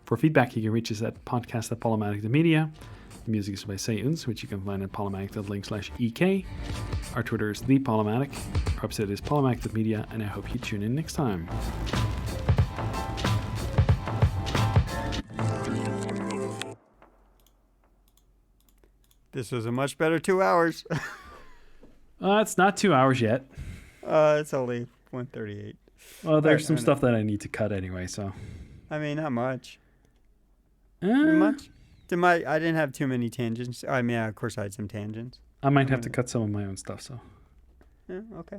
For feedback, you can reach us at podcast@Polymatic.media. The music is by Say Uns, which you can find at Polymatic.link /EK. Our Twitter is The Polymatic. Our website is Polymatic.media, and I hope you tune in next time. This was a much better 2 hours. It's not 2 hours yet. It's only 1:38. Well, there's some stuff that I need to cut anyway, so. I mean, not much. Not much? I didn't have too many tangents. I mean, of course I had some tangents. I might have to cut some of my own stuff, so. Yeah, okay.